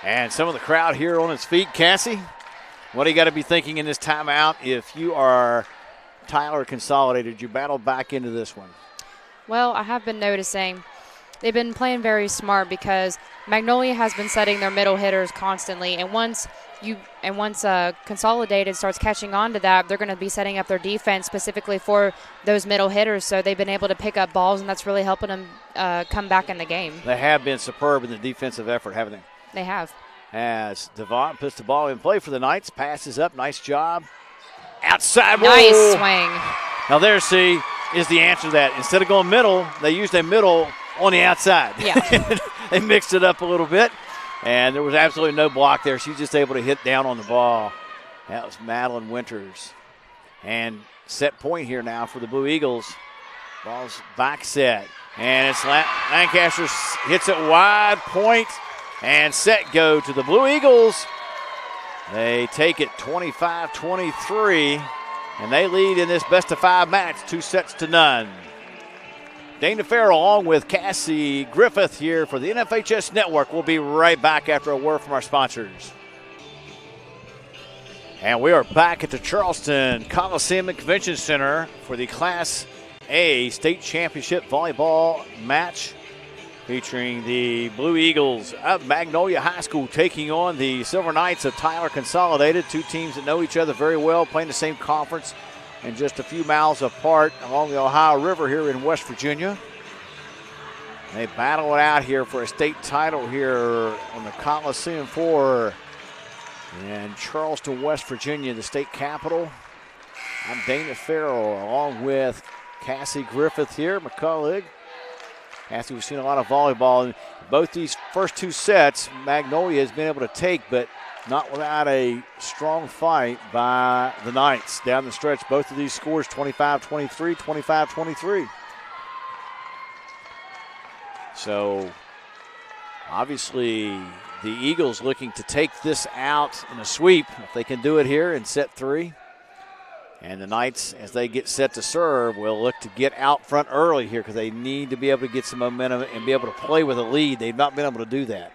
Speaker 1: And some of the crowd here on its feet. Cassie, what do you got to be thinking in this timeout if you are Tyler Consolidated? You battled back into this one.
Speaker 2: Well, I have been noticing they've been playing very smart because Magnolia has been setting their middle hitters constantly, and once Consolidated starts catching on to that, they're going to be setting up their defense specifically for those middle hitters. So they've been able to pick up balls, and that's really helping them come back in the game.
Speaker 1: They have been superb in the defensive effort, haven't they?
Speaker 2: They have.
Speaker 1: As Devon puts the ball in play for the Knights, passes up, nice job. Outside.
Speaker 2: Nice
Speaker 1: Whoa.
Speaker 2: swing.
Speaker 1: Now there, see, is the answer to that. Instead of going middle, they used a middle on the outside.
Speaker 2: Yeah.
Speaker 1: They mixed it up a little bit, and there was absolutely no block there. She was just able to hit down on the ball. That was Madeline Winters. And set point here now for the Blue Eagles. Ball's back set. And it's Lancaster hits it wide point, and set go to the Blue Eagles. They take it 25-23, and they lead in this best-of-5 match, 2-0. Dana Farrell along with Cassie Griffith here for the NFHS Network. We'll be right back after a word from our sponsors. And we are back at the Charleston Coliseum and Convention Center for the Class A State Championship Volleyball match featuring the Blue Eagles of Magnolia High School taking on the Silver Knights of Tyler Consolidated, two teams that know each other very well, playing the same conference and just a few miles apart along the Ohio River here in West Virginia. They battle it out here for a state title here on the Coliseum floor in Charleston, West Virginia, the state capital. I'm Dana Farrell along with Cassie Griffith here, my colleague. Cassie, we've seen a lot of volleyball. And both these first two sets, Magnolia has been able to take, but not without a strong fight by the Knights. Down the stretch, both of these scores 25-23, 25-23. So, obviously, the Eagles looking to take this out in a sweep, if they can do it here in set 3. And the Knights, as they get set to serve, will look to get out front early here because they need to be able to get some momentum and be able to play with a lead. They've not been able to do that.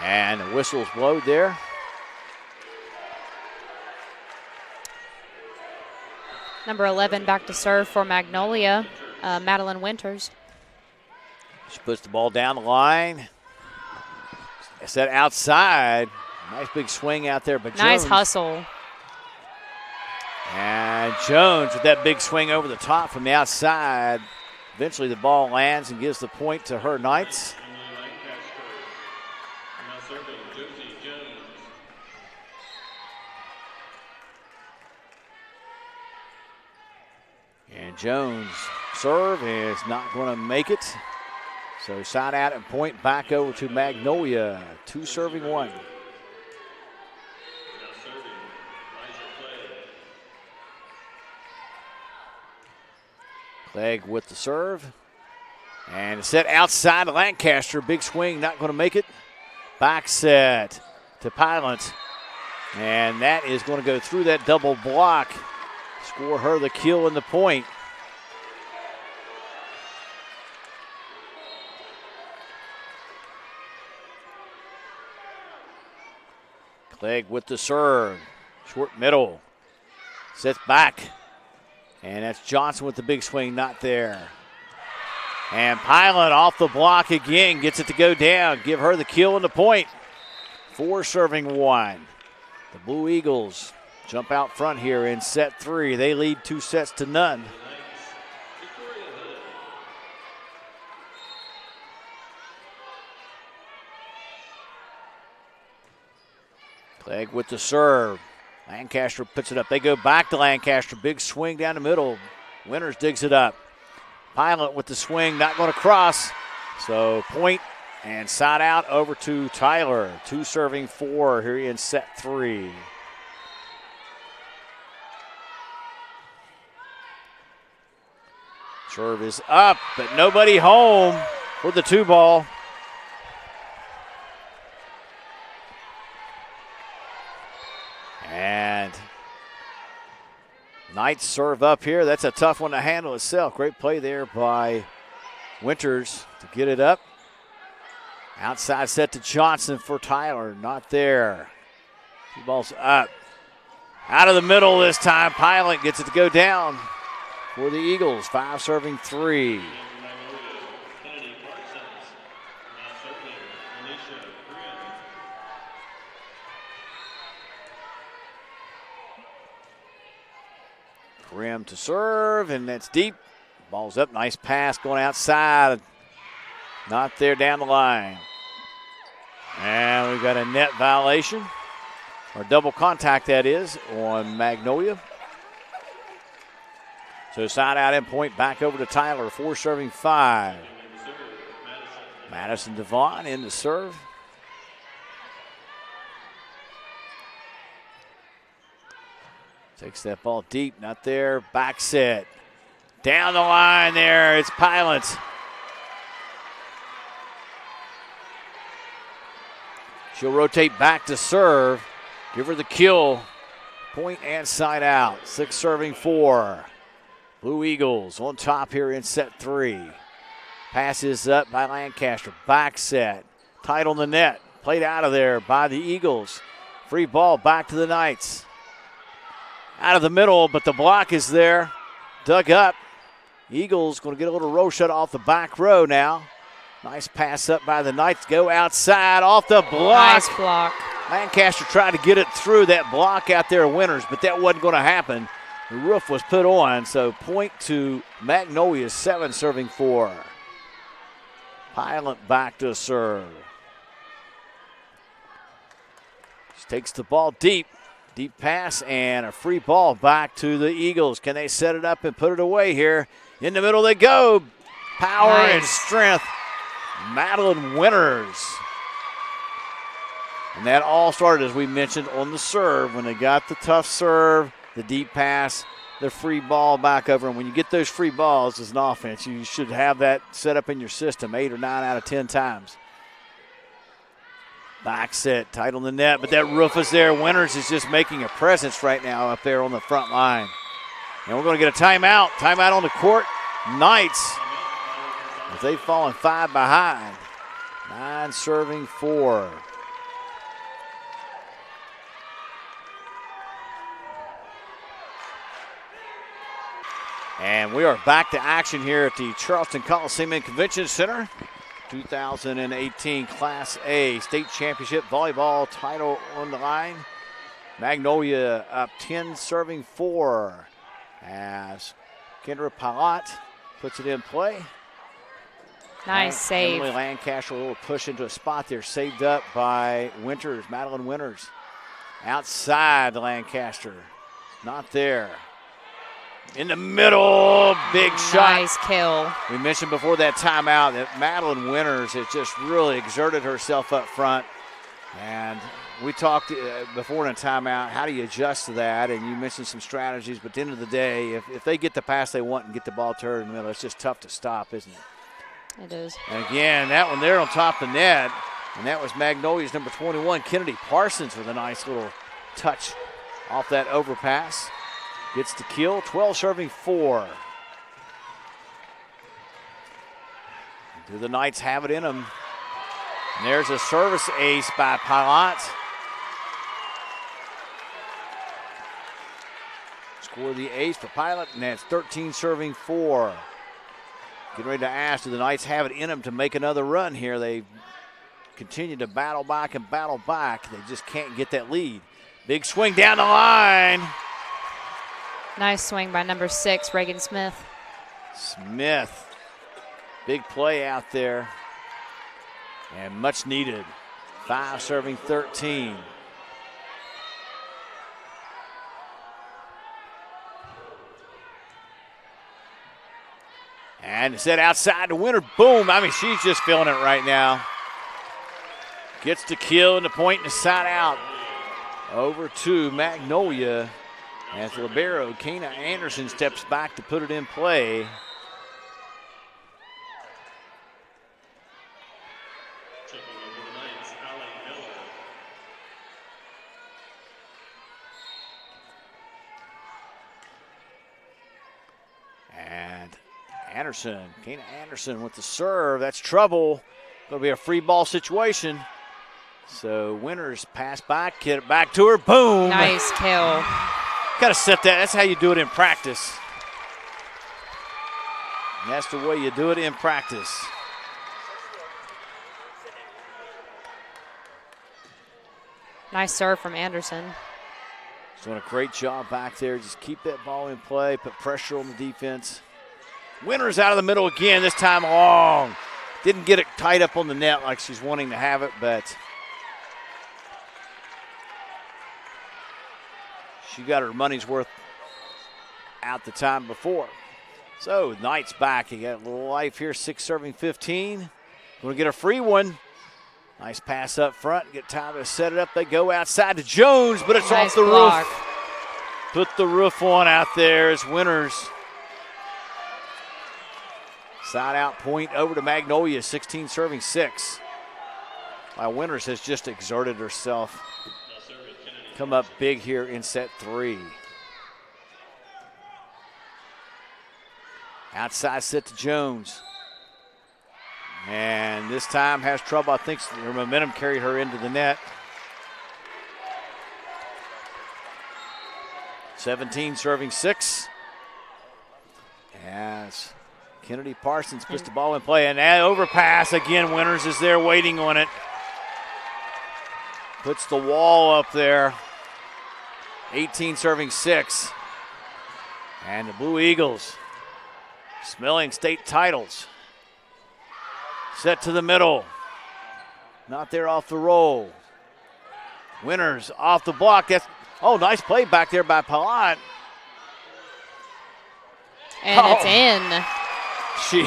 Speaker 1: And the whistle's blowed there.
Speaker 2: Number 11 back to serve for Magnolia, Madeline Winters.
Speaker 1: She puts the ball down the line. Set outside. Nice big swing out there, but
Speaker 2: nice
Speaker 1: Jones.
Speaker 2: Hustle.
Speaker 1: And Jones with that big swing over the top from the outside. Eventually the ball lands and gives the point to her Knights. And Jones' serve is not going to make it. So side out and point back over to Magnolia. 2 serving 1. Clegg with the serve. And set outside to Lancaster. Big swing, not going to make it. Back set to Pilot. And that is going to go through that double block. Score her the kill and the point. Clegg with the serve. Short middle. Sets back. And that's Johnson with the big swing, not there. And Pilot off the block again, gets it to go down. Give her the kill and the point. 4 serving 1. The Blue Eagles jump out front here in set 3. They lead 2-0. Clegg with the serve. Lancaster puts it up. They go back to Lancaster. Big swing down the middle. Winters digs it up. Pilot with the swing, not going to cross. So point and side out over to Tyler. 2 serving 4 here in set 3. Serve is up, but nobody home for the 2 ball. And Knights serve up here. That's a tough one to handle itself. Great play there by Winters to get it up. Outside set to Johnson for Tyler. Not there. 2 balls up. Out of the middle this time. Pilot gets it to go down for the Eagles. 5 serving 3. Kim to serve, and that's deep. Ball's up, nice pass going outside. Not there down the line. And we've got a net violation, or double contact that is, on Magnolia. So side out end point back over to Tyler, 4 serving 5. Madison Devon in to serve. Takes that ball deep, not there, back set. Down the line there, it's Pilots. She'll rotate back to serve. Give her the kill. Point and side out. 6 serving 4. Blue Eagles on top here in set 3. Passes up by Lancaster. Back set. Tight on the net. Played out of there by the Eagles. Free ball back to the Knights. Out of the middle, but the block is there. Dug up. Eagles going to get a little row shot off the back row now. Nice pass up by the Knights. Go outside off the block.
Speaker 2: Nice block.
Speaker 1: Lancaster tried to get it through that block out there, Winters, but that wasn't going to happen. The roof was put on, so point to Magnolia, 7 serving 4. Pilot back to serve. She takes the ball deep. Deep pass and a free ball back to the Eagles. Can they set it up and put it away here? In the middle they go. Power and strength. Madeline Winters. And that all started, as we mentioned, on the serve. When they got the tough serve, the deep pass, the free ball back over. And when you get those free balls as an offense, you should have that set up in your system 8 or 9 out of 10 times. Back set, tight on the net, but that roof is there. Winters is just making a presence right now up there on the front line. And we're going to get a timeout. Timeout on the court. Knights, as they've fallen 5 behind. 9 serving 4. And we are back to action here at the Charleston Coliseum and Convention Center. 2018 Class A State Championship Volleyball title on the line. Magnolia up 10 serving 4 as Kendra Palat puts it in play.
Speaker 2: Nice save.
Speaker 1: Emily Lancaster, a little push into a spot there, saved up by Winters, Madeline Winters. Outside Lancaster, not there. In the middle, big shot.
Speaker 2: Nice kill.
Speaker 1: We mentioned before that timeout that Madeline Winters has just really exerted herself up front. And we talked before in a timeout, how do you adjust to that? And you mentioned some strategies, but at the end of the day, if they get the pass they want and get the ball to her in the middle, it's just tough to stop, isn't it?
Speaker 2: It is.
Speaker 1: And again, that one there on top of the net, and that was Magnolia's number 21, Kennedy Parsons, with a nice little touch off that overpass. Gets the kill, 12 serving 4. Do the Knights have it in them? And there's a service ace by Pilot. Score the ace for Pilot, and that's 13 serving 4. Getting ready to ask, do the Knights have it in them to make another run here? They continue to battle back and battle back. They just can't get that lead. Big swing down the line.
Speaker 2: Nice swing by number 6, Reagan Smith.
Speaker 1: Smith. Big play out there. And much needed. 5 serving 13. And set outside the winner. Boom. I mean, she's just feeling it right now. Gets the kill and the point and the side out. Over to Magnolia. As libero, Kana Anderson steps back to put it in play. And Anderson, Kana Anderson with the serve. That's trouble. Going to be a free ball situation. So Winters pass back, get it back to her. Boom.
Speaker 2: Nice kill.
Speaker 1: Got to set that. That's how you do it in practice. And that's the way you do it in practice.
Speaker 2: Nice serve from Anderson.
Speaker 1: She's doing a great job back there. Just keep that ball in play, put pressure on the defense. Winters out of the middle again, this time long. Didn't get it tied up on the net like she's wanting to have it, but she got her money's worth out the time before. So Knight's back. You got a little life here, 6 serving 15. Going to get a free one. Nice pass up front. Get time to set it up. They go outside to Jones, but it's
Speaker 2: nice
Speaker 1: off the
Speaker 2: block.
Speaker 1: roof. Put the roof on out there as Winters. Side out point over to Magnolia, 16 serving 6. While Winters has just exerted herself. Come up big here in set 3. Outside set to Jones. And this time has trouble. I think her momentum carried her into the net. 17 serving 6. As Kennedy Parsons puts the ball in play. And that overpass again. Winters is there waiting on it. Puts the wall up there. 18 serving 6. And the Blue Eagles smelling state titles. Set to the middle. Not there off the roll. Winters off the block. That's nice play back there by Palat.
Speaker 2: And it's in.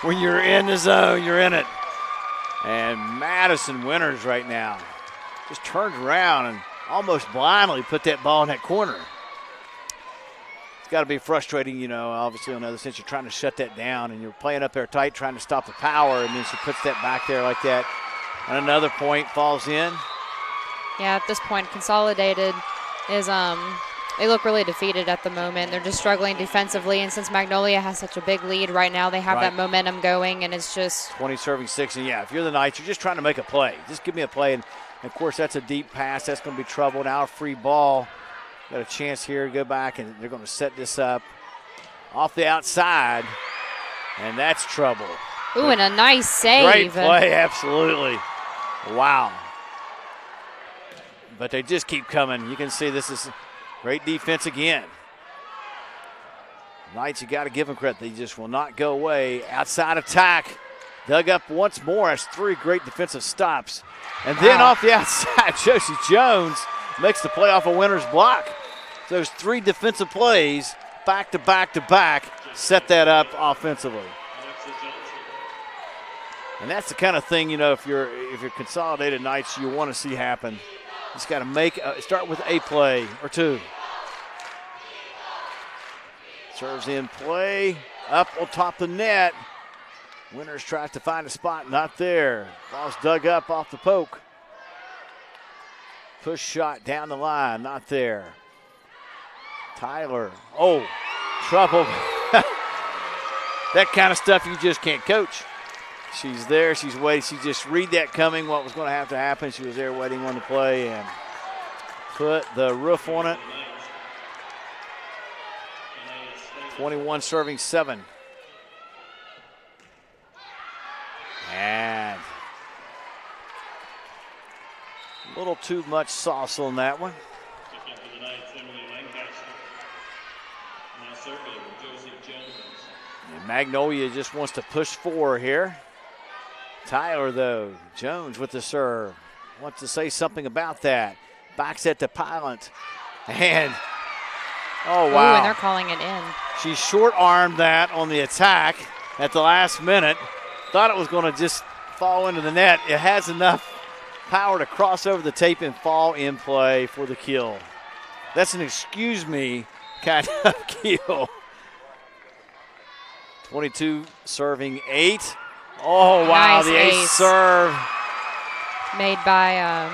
Speaker 1: When you're in the zone, you're in it. And Madison Winters right now just turned around and almost blindly put that ball in that corner. It's got to be frustrating, obviously on the other sense you're trying to shut that down and you're playing up there tight trying to stop the power, and then she puts that back there like that. And another point falls in.
Speaker 2: Yeah, at this point, Consolidated is they look really defeated at the moment. They're just struggling defensively, and since Magnolia has such a big lead right now, they have that momentum going, and it's just
Speaker 1: 20 serving 6. And yeah, if you're the Knights, you're just trying to make a play. Just give me a play, and of course that's a deep pass. That's going to be trouble. Now a free ball. Got a chance here to go back, and they're going to set this up off the outside, and that's trouble.
Speaker 2: Ooh, and a nice save.
Speaker 1: Great play, absolutely. Wow. But they just keep coming. You can see this is great defense again. Knights, you got to give them credit. They just will not go away. Outside attack. Dug up once more. That's 3 great defensive stops. And then off the outside, Josie Jones makes the play off a Winters block. So those 3 defensive plays, back to back to back, set that up offensively. And that's the kind of thing, if you're Consolidated Knights, you want to see happen. You just got to start with a play or 2. Serves in play, up on top of the net. Winters tries to find a spot, not there. Ball's dug up off the poke. Push shot down the line, not there. Tyler, trouble. That kind of stuff you just can't coach. She's there, she's waiting. She just read that coming, what was going to have to happen. She was there waiting on the play and put the roof on it. 21 serving 7. And a little too much sauce on that one. And Magnolia just wants to push 4 here. Tyler, though, Jones with the serve. Wants to say something about that. Backs it to Pilot. And, wow.
Speaker 2: Ooh, and they're calling it in.
Speaker 1: She short-armed that on the attack at the last minute. Thought it was going to just fall into the net. It has enough power to cross over the tape and fall in play for the kill. That's an excuse me kind of kill. 22 serving 8. Oh, wow,
Speaker 2: nice
Speaker 1: the ace serve.
Speaker 2: Made by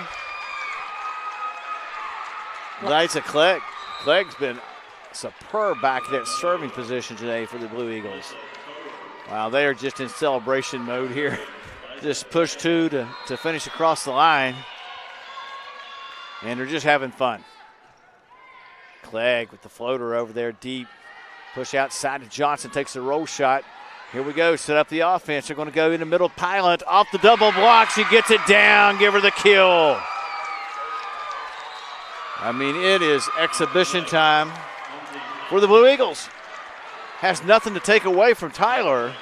Speaker 1: Knights of Clegg. Clegg's been superb back at that serving position today for the Blue Eagles. Wow, they are just in celebration mode here. Just push 2 to finish across the line. And they're just having fun. Clegg with the floater over there deep. Push outside to Johnson, takes the roll shot. Here we go, set up the offense. They're going to go in the middle. Pilot off the double block. She gets it down, give her the kill. I mean, it is exhibition time for the Blue Eagles. Has nothing to take away from Tyler.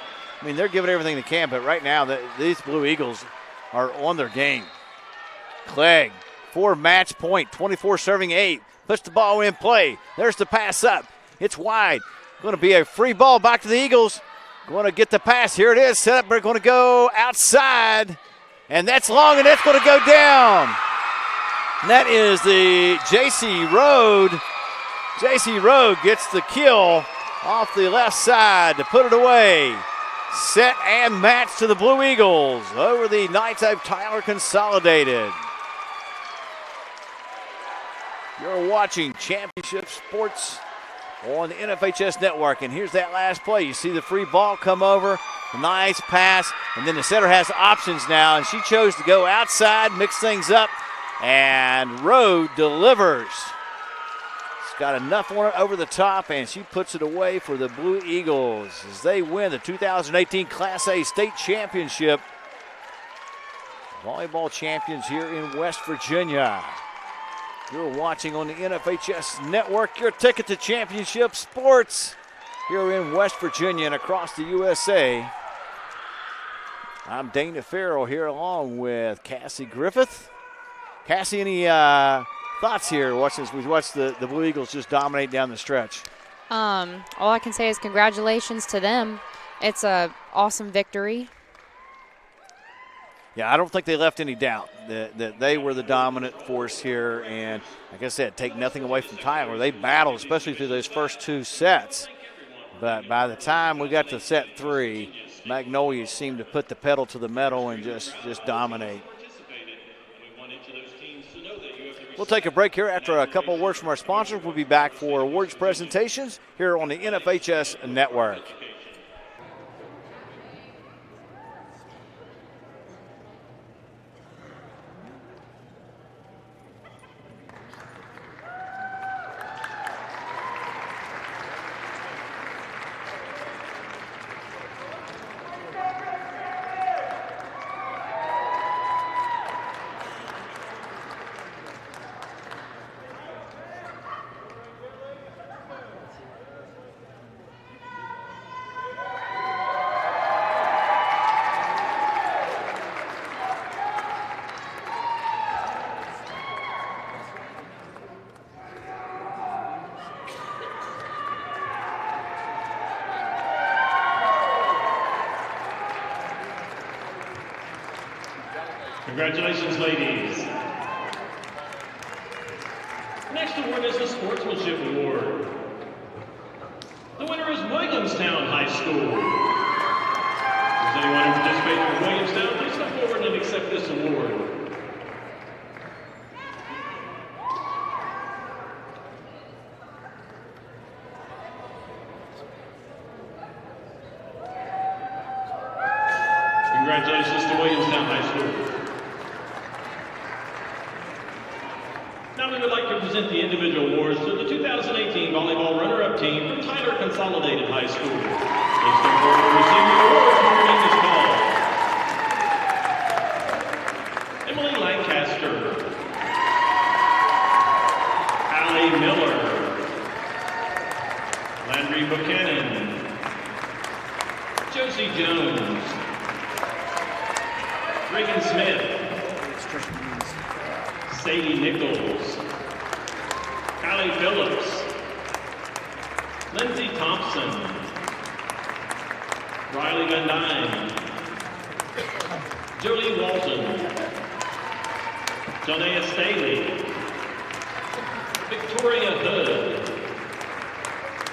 Speaker 1: I mean, they're giving everything they can, but right now these Blue Eagles are on their game. Clegg, 4 match point, 24 serving 8. Puts the ball in play. There's the pass up. It's wide. Going to be a free ball back to the Eagles. Going to get the pass. Here it is. Set up. They're going to go outside. And that's long, and that's going to go down. And that is the J.C. Road. J.C. Road gets the kill off the left side to put it away. Set and match to the Blue Eagles over the Knights of Tyler Consolidated. You're watching Championship Sports on the NFHS Network, and here's that last play. You see the free ball come over, nice pass, and then the setter has options now, and she chose to go outside, mix things up, and Road delivers. She's got enough on it over the top, and she puts it away for the Blue Eagles as they win the 2018 Class A State Championship. Volleyball champions here in West Virginia. You're watching on the NFHS Network, your ticket to championship sports here in West Virginia and across the USA. I'm Dana Farrell here along with Cassie Griffith. Cassie, any thoughts here as we watch the Blue Eagles just dominate down the stretch?
Speaker 2: All I can say is congratulations to them. It's an awesome victory.
Speaker 1: Yeah, I don't think they left any doubt that they were the dominant force here. And like I said, take nothing away from Tyler. They battled, especially through those first 2 sets. But by the time we got to set 3, Magnolia seemed to put the pedal to the metal and just dominate. We'll take a break here after a couple of words from our sponsors. We'll be back for awards presentations here on the NFHS Network.
Speaker 3: Congratulations, ladies. Next award is the Sportsmanship Award. The winner is Williamstown High School. Does anyone who participated in Williamstown, please come forward and accept this award. Congratulations to Williamstown High School. Now we would like to present the individual awards to the 2018 volleyball runner-up team from Tyler Consolidated High School. Please come forward to receive your awards when your name is called. Emily Lancaster. Allie Miller. Landry Buchanan. Josie Jones. Reagan Smith. Sadie Nichols, Callie Phillips, Lindsay Thompson, Riley Van Dyne, Jolie Walton, Jonea Staley, Victoria Hood,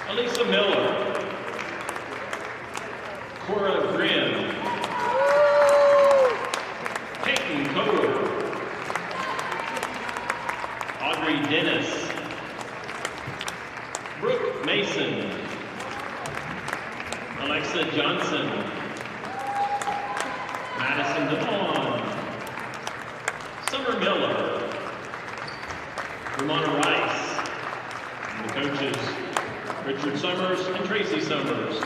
Speaker 3: Elisa Miller, Cora Grimm, Peyton Coder, Audrey Dennis, Brooke Mason, Alexa Johnson, Madison DeVaughn, Summer Miller, Ramona Rice, and the coaches Richard Summers and Tracy Summers.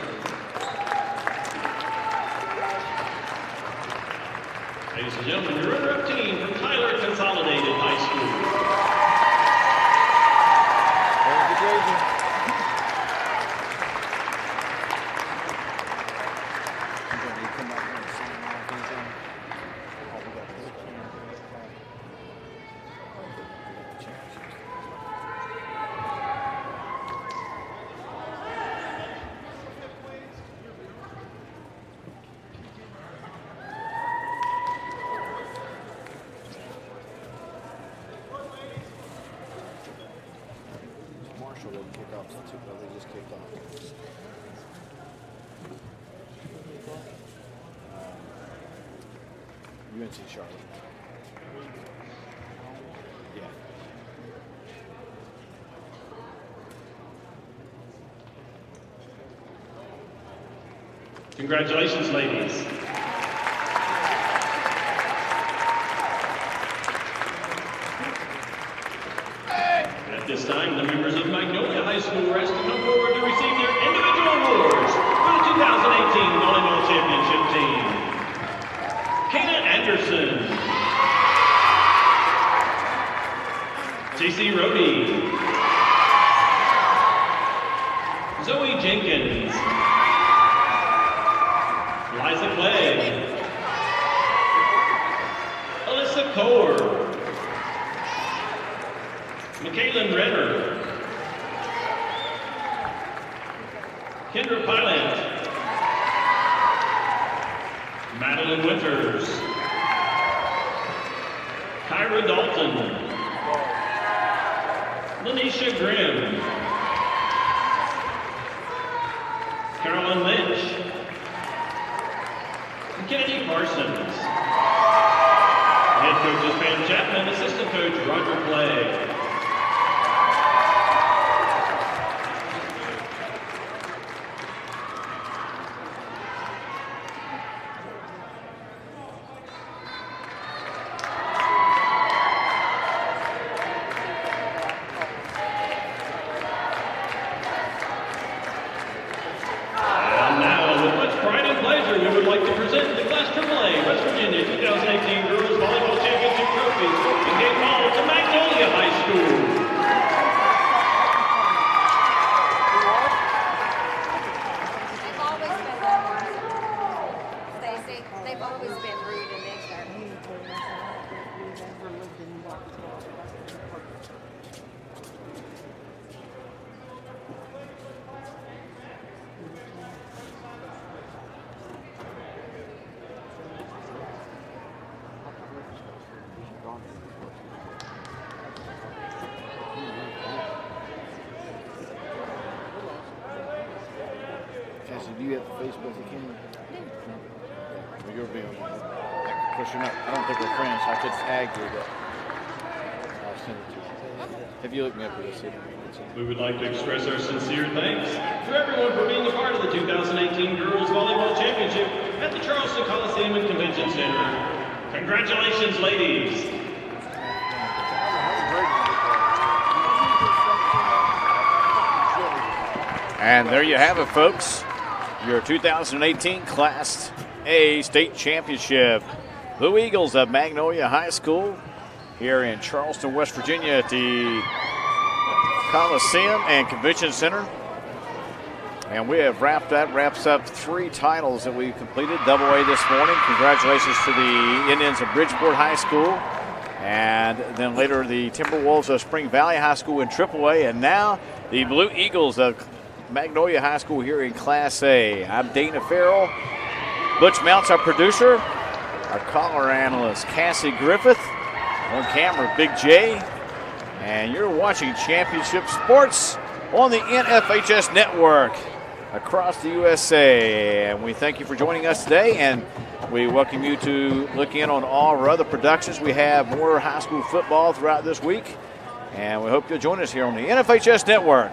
Speaker 3: Ladies and gentlemen, your runner-up team from Tyler Consolidated High School.
Speaker 1: They just kicked off. UNC Charlotte. Yeah.
Speaker 3: Congratulations, ladies. At this time, the members of Magnolia High School are asked to come forward to receive their individual awards for the 2018 Volleyball Championship team. Kayla Anderson. Cece Rohde. Zoe Jenkins. Liza Clay. Alyssa Kaur. Michaelin Renner. Kendra Pilot. Madeline Winters. Kyra Dalton. Lanisha Grimm. Carolyn Lynch. Kennedy Parsons. Head coach is Pam Chapman, assistant coach Roger Clay. And now, with much pride and pleasure, we would like to present the Class AAA West Virginia 2018 Girls Volleyball Championship trophies and game ball to Magnolia High School.
Speaker 4: They've always been Stacy, they've always been rude and ignorant.
Speaker 1: Cassie, do you have the Facebook account? Well, you're being, of course, you're not, I don't think we're friends, so I could tag you, but I'll send it to you. Have you looked me up at this city?
Speaker 3: We would like to express our sincere thanks to everyone for being a part of the 2018 Girls Volleyball Championship at the Charleston Coliseum and Convention Center. Congratulations, ladies.
Speaker 1: And there you have it, folks. Your 2018 Class A State Championship. Blue Eagles of Magnolia High School here in Charleston, West Virginia at the Coliseum and Convention Center. And we have wraps up 3 titles that we completed, Double A this morning. Congratulations to the Indians of Bridgeport High School. And then later the Timberwolves of Spring Valley High School in Triple A. And now the Blue Eagles of Magnolia High School here in Class A. I'm Dana Farrell. Butch Mounts, our producer. Our color analyst, Cassie Griffith. On camera, Big J. And you're watching Championship Sports on the NFHS Network across the USA. And we thank you for joining us today, and we welcome you to look in on all of our other productions. We have more high school football throughout this week, and we hope you'll join us here on the NFHS Network.